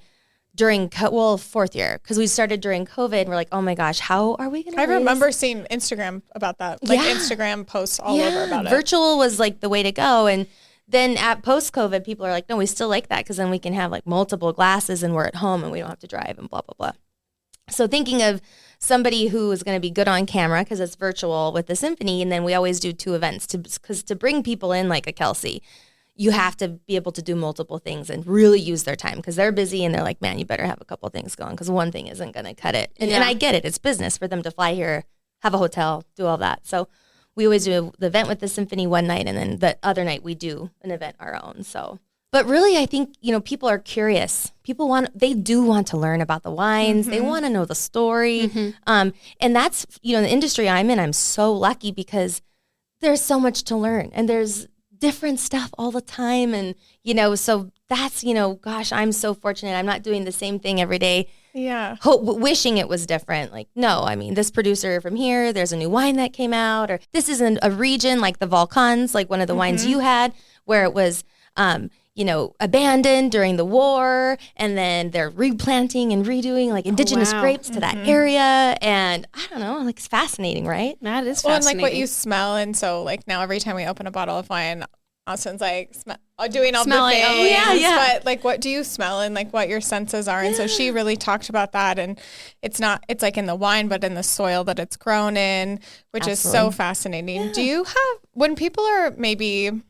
during 4th year, because we started during COVID, and we're like, oh my gosh, how are we going to? I remember seeing Instagram about that, like Instagram posts all over about it. Virtual was like the way to go. And then at post-COVID, people are like, no, we still like that, because then we can have like multiple glasses and we're at home and we don't have to drive and blah, blah, blah. So thinking of somebody who is going to be good on camera, because it's virtual with the Symphony, and then we always do 2 events because to bring people in like a Kelsey, you have to be able to do multiple things and really use their time, because they're busy and they're like, man, you better have a couple things going, because one thing isn't going to cut it. And I get it. It's business for them to fly here, have a hotel, do all that. So we always do the event with the Symphony one night, and then the other night we do an event our own. So, but really, I think, people are curious. They do want to learn about the wines. They want to know the story. And that's, the industry I'm in, I'm so lucky, because there's so much to learn, and there's different stuff all the time. And, so that's, gosh, I'm so fortunate. I'm not doing the same thing every day wishing it was different. Like, no, I mean, this producer from here, there's a new wine that came out, or this isn't a region like the Volcans, like one of the wines you had, where it was, abandoned during the war, and then they're replanting and redoing like indigenous grapes to that area. And I don't know, like, it's fascinating, right? That is Well, fascinating. and like what you smell. And so like now every time we open a bottle of wine, Austin's like doing all Smelling. the things. Oh, yeah. But like, what do you smell and like what your senses are? And so she really talked about that. And it's like in the wine, but in the soil that it's grown in, which is so fascinating. Yeah. Do you have, when people are maybe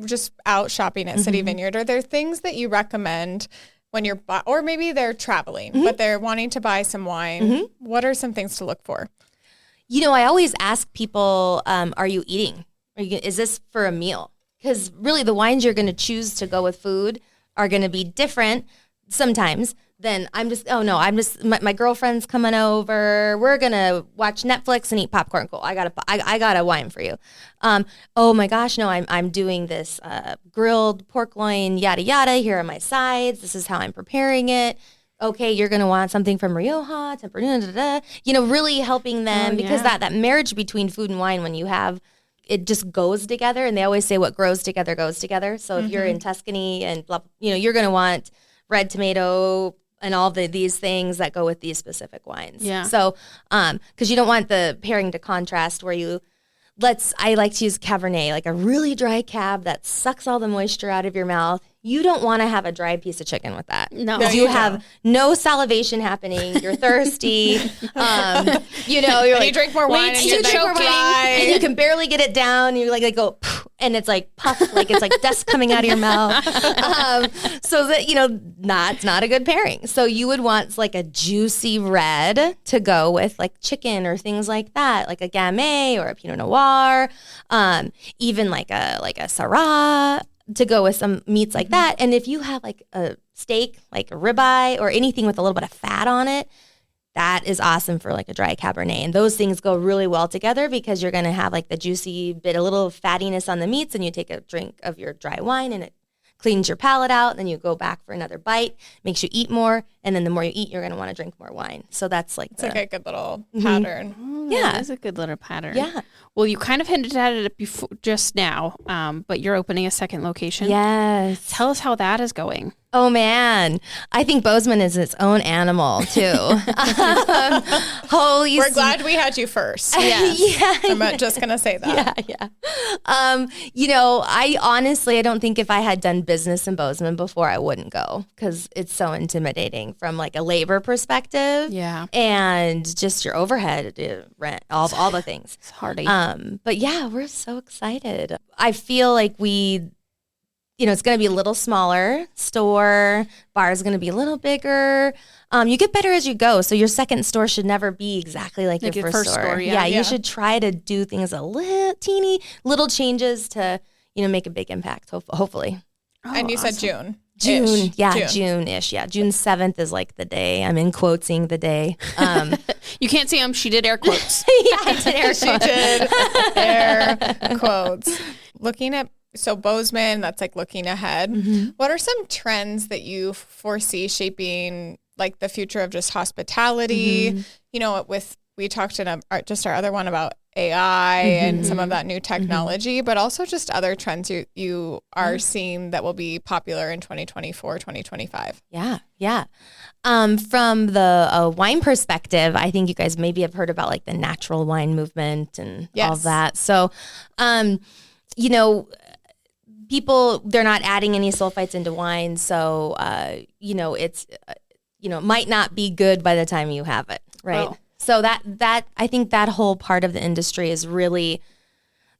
just out shopping at City Vineyard, are there things that you recommend when you're, or maybe they're traveling, but they're wanting to buy some wine? What are some things to look for? I always ask people, are you eating? Is this for a meal? Because really the wines you're going to choose to go with food are going to be different sometimes than my girlfriend's coming over. We're going to watch Netflix and eat popcorn. Cool. I got a wine for you. Oh my gosh, no, I'm doing this grilled pork loin, yada, yada. Here are my sides. This is how I'm preparing it. Okay, you're going to want something from Rioja, Tempranillo, really helping them because that marriage between food and wine, when you have, it just goes together. And they always say what grows together goes together. So if you're in Tuscany and blah, you're going to want red tomato and all these things that go with these specific wines. Yeah. So, because you don't want the pairing to contrast where I like to use Cabernet, like a really dry cab that sucks all the moisture out of your mouth. You don't want to have a dry piece of chicken with that. No. Because you have no salivation happening. You're thirsty. You're like, you drink more wine and you're dry. And you can barely get it down. You like go, and it's like puff, like it's like dust coming out of your mouth. So that, not a good pairing. So you would want like a juicy red to go with like chicken or things like that, like a Gamay or a Pinot Noir, even like a Syrah, to go with some meats like that. And if you have like a steak, like a ribeye or anything with a little bit of fat on it, that is awesome for like a dry Cabernet. And those things go really well together because you're going to have like the juicy bit, a little fattiness on the meats, and you take a drink of your dry wine and it cleans your palate out. And then you go back for another bite, makes you eat more. And then the more you eat, you're going to want to drink more wine. So that's like, it's like a good little pattern. Yeah, that's a good little pattern. Yeah. Well, you kind of hinted at it before, just now, but you're opening a second location. Yes. Tell us how that is going. Oh, man. I think Bozeman is its own animal, too. We're glad we had you first. Yes. I'm just going to say that. Yeah. I don't think if I had done business in Bozeman before, I wouldn't go because it's so intimidating from like a labor perspective. Yeah. And just your overhead, rent, all the things. It's hardy. But yeah, we're so excited. I feel like it's going to be a little smaller store. Bar is going to be a little bigger. You get better as you go. So your second store should never be exactly like your first store. Yeah, you should try to do things a little changes to, make a big impact, hopefully. Oh, and you said June. June-ish. Yeah, June 7th is like the day. I'm in quotesing the day. You can't see them. She did air quotes. Yeah, I did air quotes. She did air quotes. Looking at, so Bozeman, that's like looking ahead. What are some trends that you foresee shaping like the future of just hospitality? We talked in just our other one about AI and some of that new technology, but also just other trends you are seeing that will be popular in 2024, 2025. Yeah. From the wine perspective, I think you guys maybe have heard about like the natural wine movement and all of that. So, people, they're not adding any sulfites into wine. So, it's, might not be good by the time you have it. Right. Oh. So that I think that whole part of the industry is really,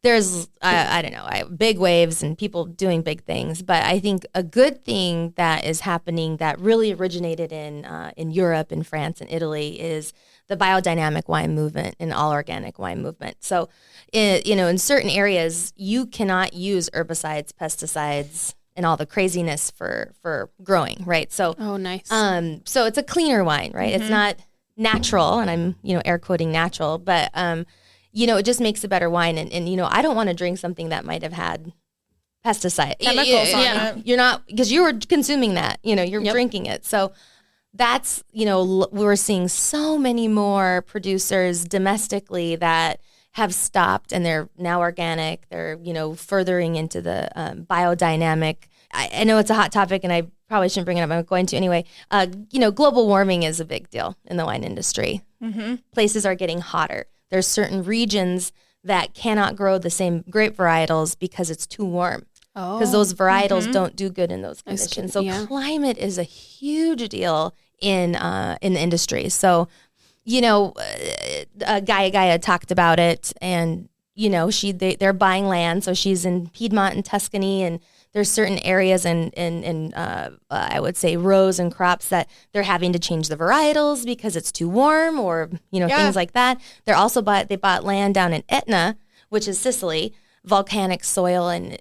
there's, I don't know, big waves and people doing big things. But I think a good thing that is happening that really originated in Europe and France and Italy is the biodynamic wine movement and all organic wine movement. So, in certain areas, you cannot use herbicides, pesticides, and all the craziness for growing, right? So, oh, nice. So it's a cleaner wine, right? It's not natural, and I'm, air quoting natural, but, it just makes a better wine. And I don't want to drink something that might have had pesticide chemicals on it. You're not, because you were consuming that, you're drinking it. So that's, we're seeing so many more producers domestically that have stopped and they're now organic. They're, furthering into the biodynamic. I know it's a hot topic and I probably shouldn't bring it up. I'm going to anyway. Global warming is a big deal in the wine industry. Mm-hmm. Places are getting hotter. There's certain regions that cannot grow the same grape varietals because it's too warm. Because those varietals don't do good in those conditions. So climate is a huge deal in the industry. So, Gaia talked about it, and they're buying land. So she's in Piedmont and Tuscany, and there's certain areas in I would say rows and crops that they're having to change the varietals because it's too warm, or things like that. They bought land down in Etna, which is Sicily, volcanic soil and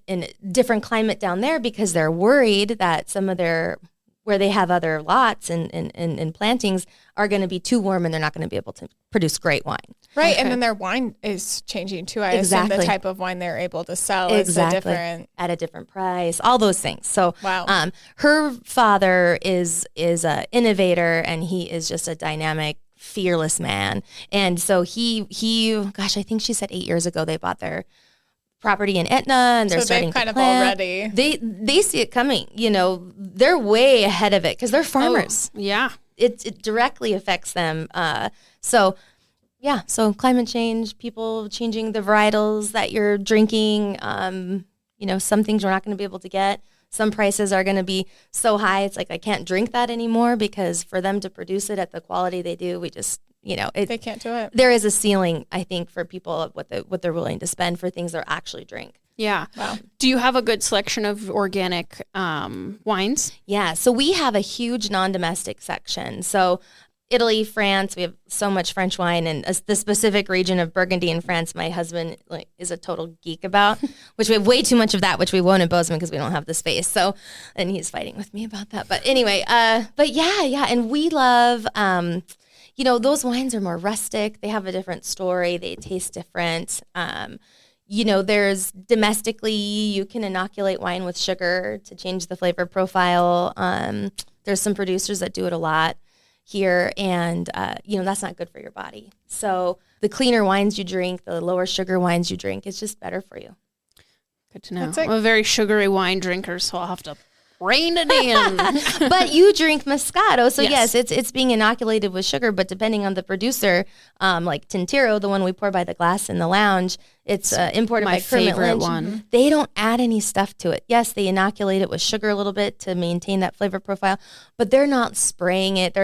different climate down there, because they're worried that some of where they have other lots and plantings are going to be too warm and they're not going to be able to produce great wine. Right. Okay. And then their wine is changing too. I assume the type of wine they're able to sell is at a different price, all those things. So wow. Her father is an innovator, and he is just a dynamic, fearless man. And so he gosh, I think she said 8 years ago they bought their property in Etna, and they're starting to plant. Already they see it coming. They're way ahead of it because they're farmers. Oh, yeah, it directly affects them. So climate change, people changing the varietals that you're drinking. Some things we're not going to be able to get. Some prices are going to be so high, it's like I can't drink that anymore, because for them to produce it at the quality they do, we just they can't do it. There is a ceiling, I think, for people what they're willing to spend for things they actually drink. Yeah. Wow. Do you have a good selection of organic wines? Yeah. So we have a huge non-domestic section. So Italy, France, we have so much French wine, and the specific region of Burgundy in France, my husband is a total geek about, which we have way too much of that, which we won't in Bozeman because we don't have the space. So, and he's fighting with me about that. But anyway, and we love, those wines are more rustic. They have a different story. They taste different. There's domestically, you can inoculate wine with sugar to change the flavor profile. There's some producers that do it a lot here, and that's not good for your body. So the cleaner wines you drink, the lower sugar wines you drink, it's just better for you. Good to know. I'm a very sugary wine drinker, so I'll have to rein it in. But you drink Moscato, so yes, it's being inoculated with sugar, but depending on the producer, like Tintero, the one we pour by the glass in the lounge, it's imported by Kermit Lynch. One. They don't add any stuff to it. Yes, they inoculate it with sugar a little bit to maintain that flavor profile, but they're not spraying it.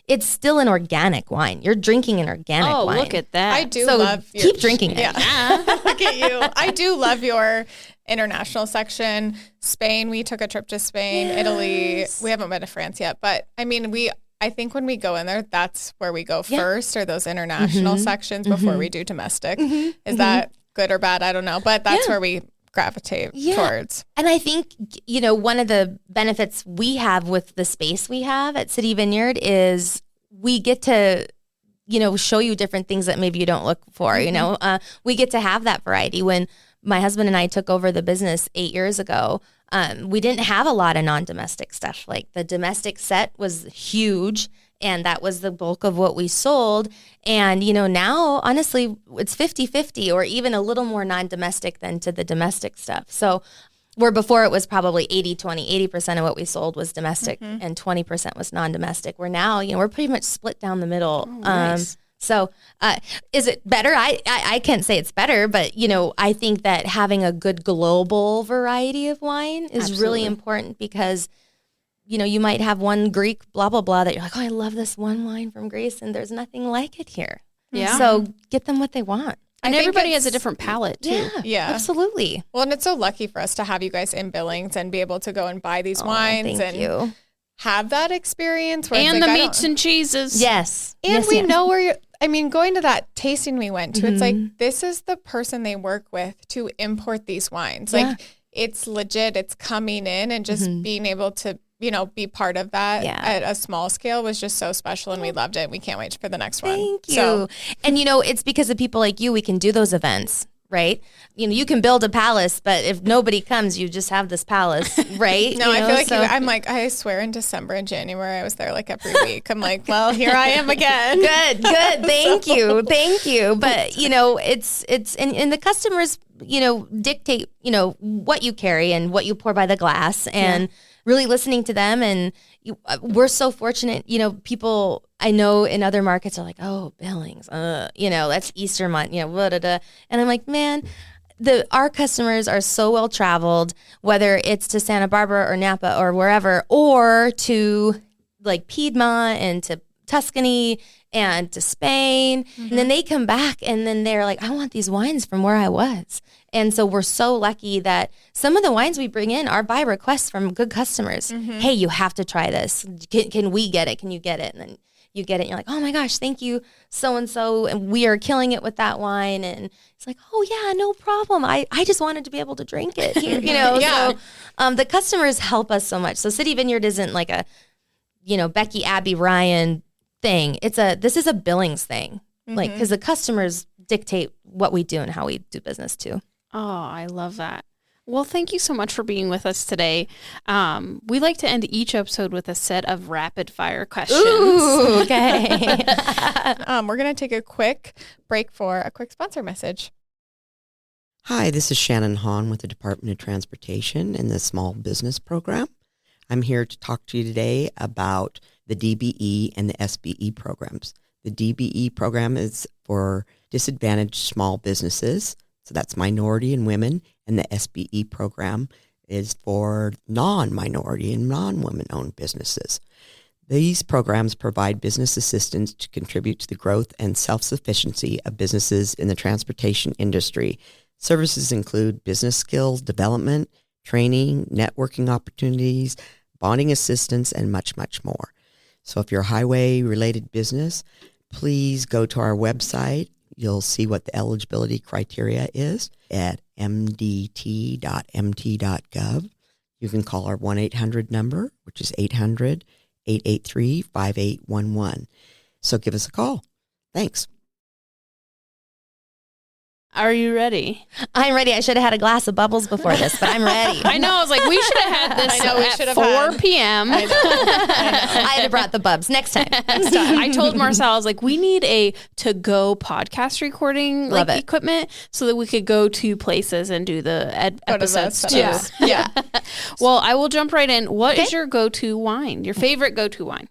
It's still an organic wine. You're drinking an organic wine. Oh, look at that. I do love keep drinking it. Yeah. Look at you. I do love your international section. Spain, we took a trip to Spain. Yes. Italy, we haven't been to France yet, but I think when we go in there, that's where we go first, or those international sections before we do domestic. Is that good or bad? I don't know, but that's where we gravitate towards. And I think, one of the benefits we have with the space we have at City Vineyard is we get to, show you different things that maybe you don't look for. We get to have that variety. When my husband and I took over the business 8 years ago, we didn't have a lot of non-domestic stuff. Like the domestic set was huge, and that was the bulk of what we sold. And, now, honestly, it's 50-50, or even a little more non-domestic than to the domestic stuff. So where before it was probably 80-20, 80% of what we sold was domestic and 20% was non-domestic. Where now, we're pretty much split down the middle. Oh, nice. So is it better? I can't say it's better, but, I think that having a good global variety of wine is really important, because, you might have one Greek blah, blah, blah that you're like, oh, I love this one wine from Greece, and there's nothing like it here. Yeah. So get them what they want. And everybody has a different palate, too. Yeah, absolutely. Well, and it's so lucky for us to have you guys in Billings and be able to go and buy these wines and have that experience. Where and the meats and cheeses. Yes. And we know where you're, going to that tasting we went to, it's like, this is the person they work with to import these wines. Like, it's legit. It's coming in, and just being able to, be part of that at a small scale was just so special, and we loved it. We can't wait for the next one. Thank you. And, it's because of people like you, we can do those events, right? You can build a palace, but if nobody comes, you just have this palace, right? No, I feel like I'm like, I swear in December and January, I was there like every week. I'm like, well, here I am again. Good. Thank you. But, and the customers, dictate, what you carry and what you pour by the glass and really listening to them. And we're so fortunate, people I know in other markets are like, oh, Billings, that's Easter month, blah, blah, blah. And I'm like, man, our customers are so well traveled, whether it's to Santa Barbara or Napa or wherever, or to like Piedmont and to Tuscany and to Spain. Mm-hmm. And then they come back and then they're like, I want these wines from where I was. And so we're so lucky that some of the wines we bring in are by request from good customers. Mm-hmm. Hey, you have to try this. Can we get it? Can you get it? And then you get it and you're like, oh my gosh, thank you, so-and-so. And we are killing it with that wine. And it's like, oh yeah, no problem. I just wanted to be able to drink it here, Yeah. So the customers help us so much. So City Vineyard isn't like a, Becky, Abby, Ryan thing. This is a Billings thing. Mm-hmm. Like, because the customers dictate what we do and how we do business too. Oh, I love that. Well, thank you so much for being with us today. We like to end each episode with a set of rapid fire questions. Ooh, okay. We're going to take a quick break for a quick sponsor message. Hi, this is Shannon Hahn with the Department of Transportation and the Small Business Program. I'm here to talk to you today about the DBE and the SBE programs. The DBE program is for disadvantaged small businesses, so that's minority and women, and the SBE program is for non-minority and non-women-owned businesses. These programs provide business assistance to contribute to the growth and self-sufficiency of businesses in the transportation industry. Services include business skills development, training, networking opportunities, bonding assistance, and much, much more. So if you're a highway-related business, please go to our website. You'll see what the eligibility criteria is at mdt.mt.gov. You can call our 1-800 number, which is 800-883-5811. So give us a call. Thanks. Are you ready? I'm ready. I should have had a glass of bubbles before this, but I'm ready. I know. I was like, we should have had this at 4 p.m. I'd have brought the bubs next time. I told Marcel, I was like, we need a to-go podcast recording equipment so that we could go to places and do the episodes too. Yeah. Well, I will jump right in. What is your go-to wine? Your favorite go-to wine?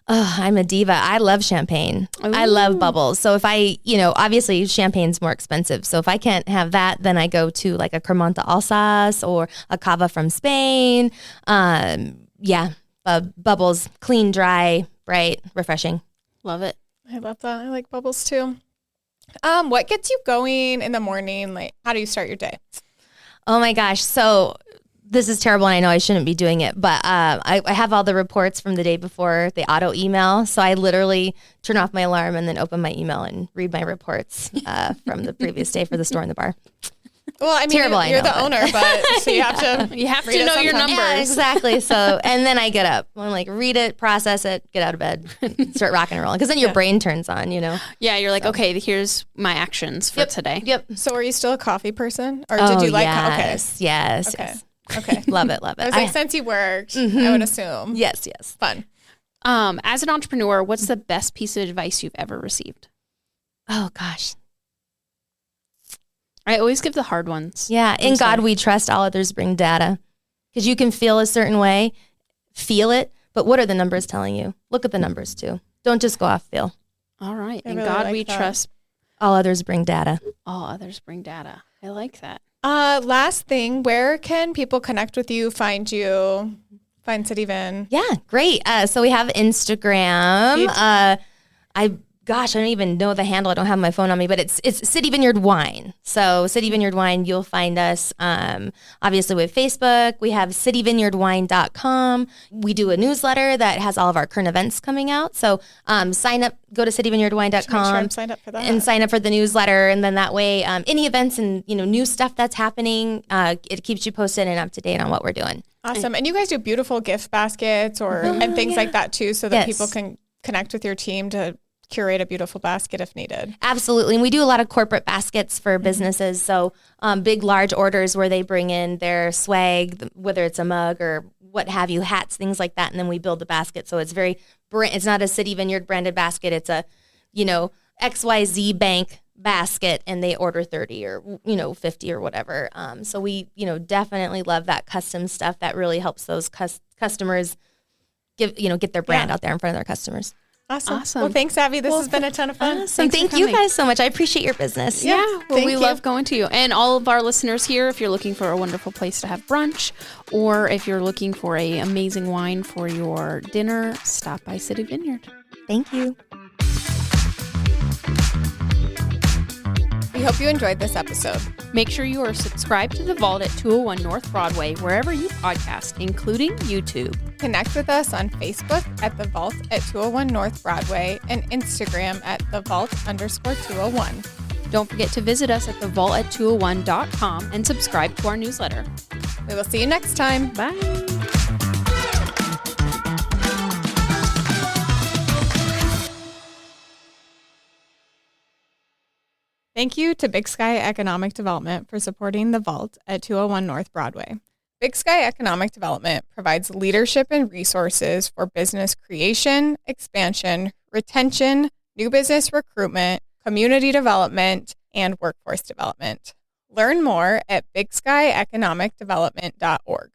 Oh, I'm a diva. I love champagne. Ooh. I love bubbles. So if obviously champagne's more expensive. So if I can't have that, then I go to like a Cremant d'Alsace or a Cava from Spain. Bubbles, clean, dry, bright, refreshing. Love it. I love that. I like bubbles too. What gets you going in the morning? Like, how do you start your day? Oh my gosh. So this is terrible, and I know I shouldn't be doing it, but I have all the reports from the day before, the auto email. So I literally turn off my alarm and then open my email and read my reports from the previous day for the store and the bar. Well, I mean, terrible, you're the owner, but so you have to know your numbers. Yeah, exactly. So, and then I get up. I'm like, read it, process it, get out of bed, start rocking and rolling. Because then your brain turns on, Yeah, you're like, okay, here's my actions for today. Yep. So, are you still a coffee person, or did you like? Yes, yes. Okay. Love it. I was like, since you worked, I would assume. Yes. Fun. As an entrepreneur, what's the best piece of advice you've ever received? Oh, gosh. I always give the hard ones. Yeah. In God we trust, all others bring data. Because you can feel a certain way, feel it, but what are the numbers telling you? Look at the numbers too. Don't just go off feel. All right. In God we trust. All others bring data. All others bring data. I like that. Last thing, where can people connect with you, find you, find City Vin? Yeah, great. So we have Instagram. I don't even know the handle. I don't have my phone on me, but it's City Vineyard Wine. So City Vineyard Wine, you'll find us. Obviously, we have Facebook. We have cityvineyardwine.com. We do a newsletter that has all of our current events coming out. So sign up, go to cityvineyardwine.com. Make sure I'm signed up for that. And sign up for the newsletter. And then that way, any events and new stuff that's happening, it keeps you posted and up to date on what we're doing. Awesome. And you guys do beautiful gift baskets and things like that too, so that people can connect with your team to curate a beautiful basket if needed. Absolutely. And we do a lot of corporate baskets for businesses. So big, large orders where they bring in their swag, whether it's a mug or what have you, hats, things like that. And then we build the basket. So it's it's not a City Vineyard branded basket. It's a, XYZ bank basket, and they order 30 or, 50 or whatever. So we, definitely love that custom stuff that really helps those customers get their brand out there in front of their customers. Awesome. Well, thanks, Abby. This has been a ton of fun. Awesome. Thank you guys so much. I appreciate your business. Yeah. Well, we love going to you. And all of our listeners here, if you're looking for a wonderful place to have brunch, or if you're looking for an amazing wine for your dinner, stop by City Vineyard. Thank you. We hope you enjoyed this episode. Make sure you are subscribed to The Vault at 201 North Broadway, wherever you podcast, including YouTube. Connect with us on Facebook at The Vault at 201 North Broadway and Instagram at The Vault_201. Don't forget to visit us at thevault@201.com and subscribe to our newsletter. We will see you next time. Bye. Thank you to Big Sky Economic Development for supporting The Vault at 201 North Broadway. Big Sky Economic Development provides leadership and resources for business creation, expansion, retention, new business recruitment, community development, and workforce development. Learn more at bigsky economicdevelopment.org.